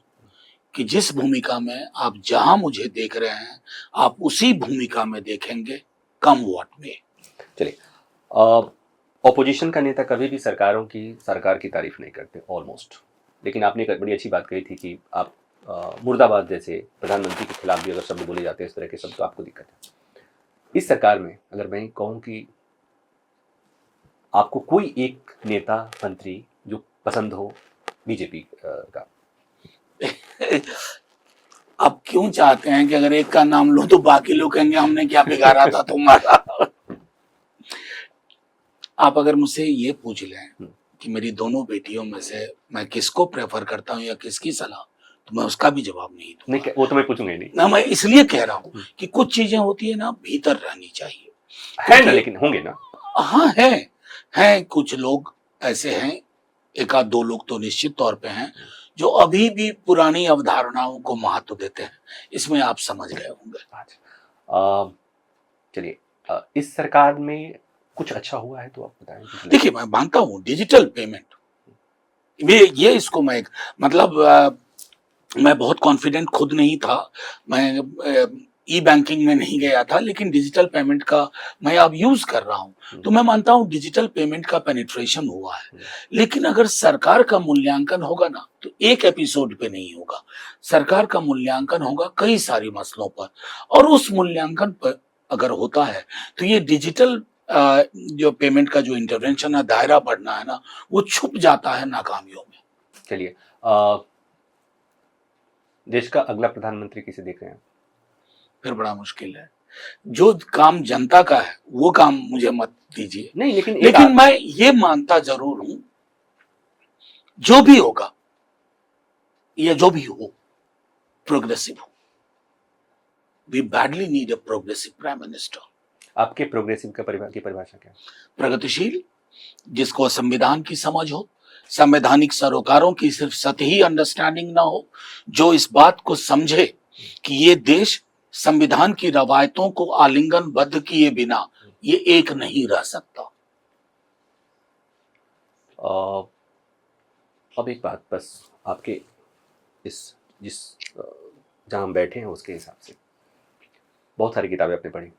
कि जिस भूमिका में आप जहां मुझे देख रहे हैं, आप उसी भूमिका में देखेंगे, कम वोट में। चलिए, ऑपोजिशन का नेता कभी भी सरकार की तारीफ नहीं करते ऑलमोस्ट, लेकिन आपने एक बड़ी अच्छी बात कही थी कि आप मुर्दाबाद जैसे प्रधानमंत्री के खिलाफ भी अगर शब्द बोले जाते हैं, इस तरह के शब्द, तो आपको दिक्कत है। इस सरकार में अगर मैं कहूँ कि आपको कोई एक नेता मंत्री जो पसंद हो बीजेपी का, आप क्यों चाहते हैं कि अगर एक का नाम लो तो बाकी लोग कहेंगे हमने क्या बिगाड़ा था तुम्हारा? आप अगर मुझसे ये पूछ लें कि मेरी दोनों बेटियों में से मैं किसको प्रेफर करता हूं या किसकी सलाह, तो मैं उसका भी जवाब नहीं दूंगा। नहीं, वो तो मैं पूछूंगा ही नहीं ना, मैं इसलिए कह रहा हूं कि कुछ चीजें होती है ना, भीतर रहनी चाहिए, है ना, लेकिन होंगे ना। हाँ, है कुछ लोग ऐसे हैं, 1-2 लोग तो निश्चित तौर पे हैं, जो अभी भी पुरानी अवधारणाओं को महत्व देते हैं। इसमें आप समझ गए होंगे। चलिए, इस सरकार में कुछ अच्छा हुआ है तो आप बताएं। देखिए, मैं मानता हूं डिजिटल पेमेंट, ये इसको मैं मतलब मैं बहुत कॉन्फिडेंट खुद नहीं था, मैं ई बैंकिंग में नहीं गया था, लेकिन डिजिटल पेमेंट का मैं अब यूज कर रहा हूं, तो मैं मानता हूं डिजिटल पेमेंट का पेनिट्रेशन हुआ है। लेकिन अगर सरकार का मूल्यांकन होगा ना, तो एक एपिसोड पे नहीं होगा, सरकार का मूल्यांकन होगा कई सारी मसलों पर, और उस मूल्यांकन पर अगर होता है तो ये डिजिटल जो पेमेंट का जो इंटरवेंशन है, दायरा बढ़ना है ना, वो छुप जाता है नाकामियों में। चलिए, देश का अगला प्रधानमंत्री किसे देख रहे हैं? फिर बड़ा मुश्किल है, जो काम जनता का है वो काम मुझे मत दीजिए। नहीं, लेकिन मैं ये मानता जरूर हूं, जो भी होगा या जो भी हो, प्रोग्रेसिव हो। We badly need a progressive prime minister. आपके प्रोग्रेसिव की परिभाषा क्या है? प्रगतिशील, जिसको संविधान की समझ हो, संवैधानिक सरोकारों की सिर्फ सतही अंडरस्टैंडिंग ना हो, जो इस बात को समझे कि ये देश संविधान की रवायतों को आलिंगनबद्ध किए बिना ये एक नहीं रह सकता। अब एक बात बस आपके इस जिस जहाँ हम बैठे हैं उसके हिसाब से बहुत सारी किताबें आपने पढ़ी,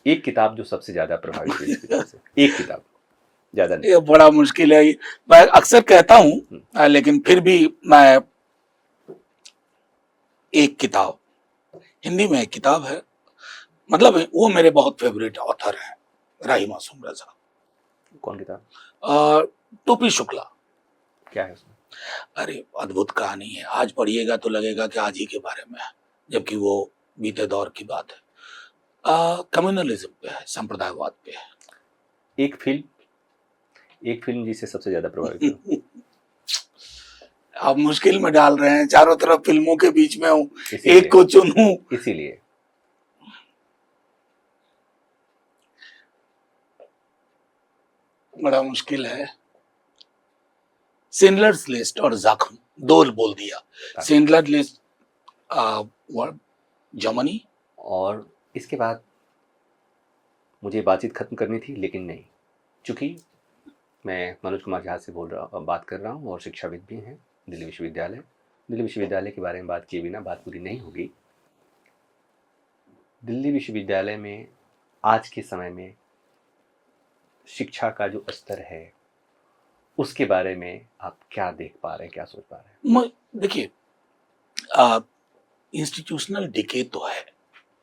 एक किताब जो सबसे ज्यादा प्रभावित हुई इस किताब से, एक किताब, ज्यादा नहीं। ये बड़ा मुश्किल है, मैं अक्सर कहता हूं, लेकिन फिर भी मैं एक किताब, हिंदी में एक किताब है, मतलब वो मेरे बहुत फेवरेट ऑथर हैं, राही मासूम रजा। कौन किताब? टोपी शुक्ला। क्या है उसमें? अरे अद्भुत कहानी है, आज पढ़िएगा तो लगेगा कि आज ही के बारे में है, जबकि वो बीते दौर की बात है। कम्युनलिज्म पे है, संप्रदायवाद पे है। एक फिल्म जिसे सबसे ज्यादा प्रभावित हुआ। आप मुश्किल में डाल रहे हैं, चारों तरफ फिल्मों के बीच में हूँ, एक को चुनूं। इसीलिए बड़ा मुश्किल है। शिंडलर्स लिस्ट और जख्म, दो बोल दिया। शिंडलर लिस्ट जर्मनी, और इसके बाद मुझे बातचीत खत्म करनी थी, लेकिन नहीं, चूंकि मैं मनोज कुमार झा से बात कर रहा हूँ और शिक्षाविद भी हैं दिल्ली विश्वविद्यालय के बारे में बात किए बिना बात पूरी नहीं होगी। दिल्ली विश्वविद्यालय में आज के समय में शिक्षा का जो स्तर है उसके बारे में आप क्या देख पा रहे हैं, क्या सोच पा रहे हैं? देखिए, इंस्टीट्यूशनल डिके तो है,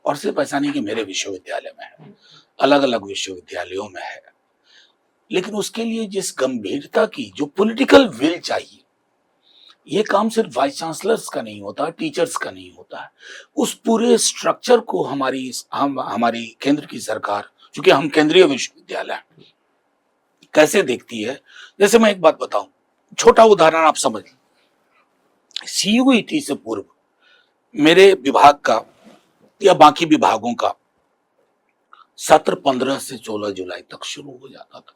और सिर्फ ऐसा नहीं कि मेरे विश्वविद्यालय में है, अलग अलग विश्वविद्यालयों में है, लेकिन उसके लिए जिस गंभीरता की, जो पॉलिटिकल विल चाहिए, ये काम सिर्फ वाइस चांसलर्स का नहीं होता, टीचर्स का नहीं होता है। उस पूरे स्ट्रक्चर को हमारी केंद्र की सरकार, चूंकि हम केंद्रीय विश्वविद्यालय हैं, कैसे देखती है। जैसे मैं एक बात बताऊं, छोटा उदाहरण आप समझ, सीयूईटी से पूर्व मेरे विभाग का या बाकी विभागों का सत्र 15 से 16 जुलाई तक शुरू हो जाता था,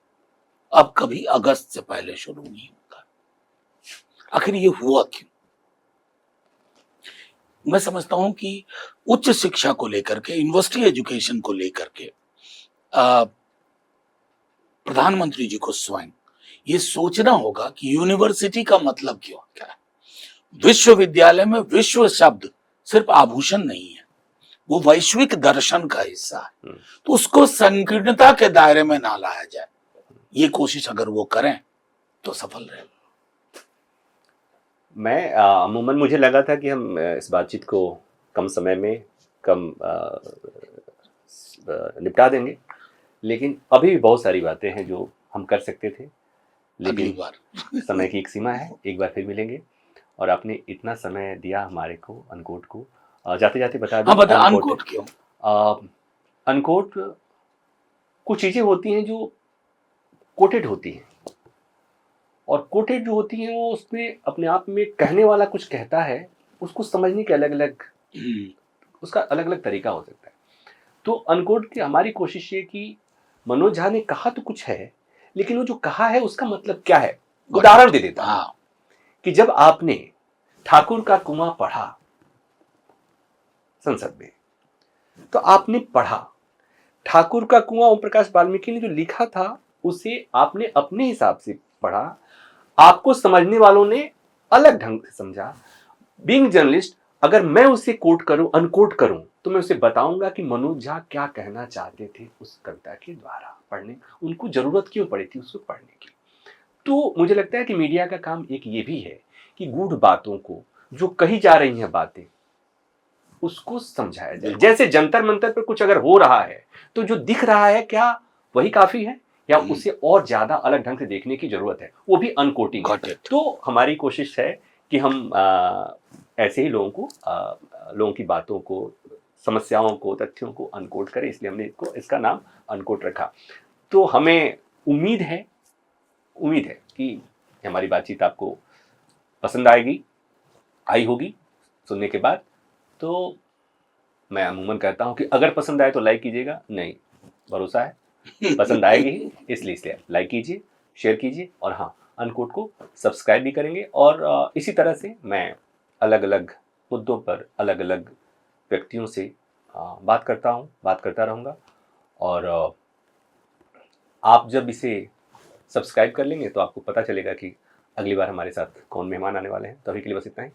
अब कभी अगस्त से पहले शुरू नहीं होता। आखिर ये हुआ क्यों? मैं समझता हूं कि उच्च शिक्षा को लेकर के, यूनिवर्सिटी एजुकेशन को लेकर के प्रधानमंत्री जी को स्वयं ये सोचना होगा कि यूनिवर्सिटी का मतलब क्या है। विश्वविद्यालय में विश्व शब्द सिर्फ आभूषण नहीं है, वो वैश्विक दर्शन का हिस्सा है, तो उसको संकीर्णता के दायरे में ना लाया जाए। ये कोशिश अगर वो करें तो सफल रहे। मैं अमूमन मुझे लगा था कि हम इस बातचीत को कम समय में निपटा देंगे, लेकिन अभी भी बहुत सारी बातें हैं जो हम कर सकते थे, लेकिन समय की एक सीमा है। एक बार फिर मिलेंगे, और आपने इतना समय दिया हमारे को, अनकोट को। जाते जाते बता दूं, अनकोट क्यों? अनकोट कुछ चीजें होती हैं जो कोटेड होती हैं, और कोटेड जो होती हैं वो उसमें अपने आप में कहने वाला कुछ कहता है, उसको समझने के अलग अलग उसका अलग अलग तरीका हो सकता है। तो अनकोट की हमारी कोशिश ये कि मनोज झा ने कहा तो कुछ है, लेकिन वो जो कहा है उसका मतलब क्या है। उदाहरण दे देता हूं कि जब आपने ठाकुर का कुआं पढ़ा संसद में, तो आपने पढ़ा ठाकुर का कुआं, ओम प्रकाश वाल्मीकि ने जो लिखा था उसे आपने अपने हिसाब से पढ़ा, आपको समझने वालों ने अलग ढंग से समझा। बीइंग जर्नलिस्ट, अगर मैं उसे कोट करूं, अनकोट करूं, तो मैं उसे बताऊंगा कि मनोज झा क्या कहना चाहते थे उस कविता के द्वारा। पढ़ने उनको जरूरत क्यों पड़ी थी उसको पढ़ने की। तो मुझे लगता है कि मीडिया का काम एक ये भी है कि गूढ़ बातों को, जो कही जा रही हैं बातें, उसको समझाया जाए। जैसे जंतर मंतर पर कुछ अगर हो रहा है तो जो दिख रहा है क्या वही काफी है, या उसे और ज्यादा अलग ढंग से देखने की जरूरत है, वो भी अनकोटिंग है। तो हमारी कोशिश है कि हम ऐसे ही लोगों की बातों को समस्याओं को, तथ्यों को अनकोट करें, इसलिए हमने इसका नाम अनकोट रखा। तो हमें उम्मीद है कि हमारी बातचीत आपको पसंद आई होगी सुनने के बाद। तो मैं अमूमन कहता हूँ कि अगर पसंद आए तो लाइक कीजिएगा, नहीं भरोसा है पसंद आएगी ही, इसलिए लाइक कीजिए, शेयर कीजिए, और हाँ, अनकोट को सब्सक्राइब भी करेंगे। और इसी तरह से मैं अलग अलग मुद्दों पर अलग अलग व्यक्तियों से बात करता रहूँगा। और आप जब इसे सब्सक्राइब कर लेंगे तो आपको पता चलेगा कि अगली बार हमारे साथ कौन मेहमान आने वाले हैं। तो अभी के लिए बस इतना ही।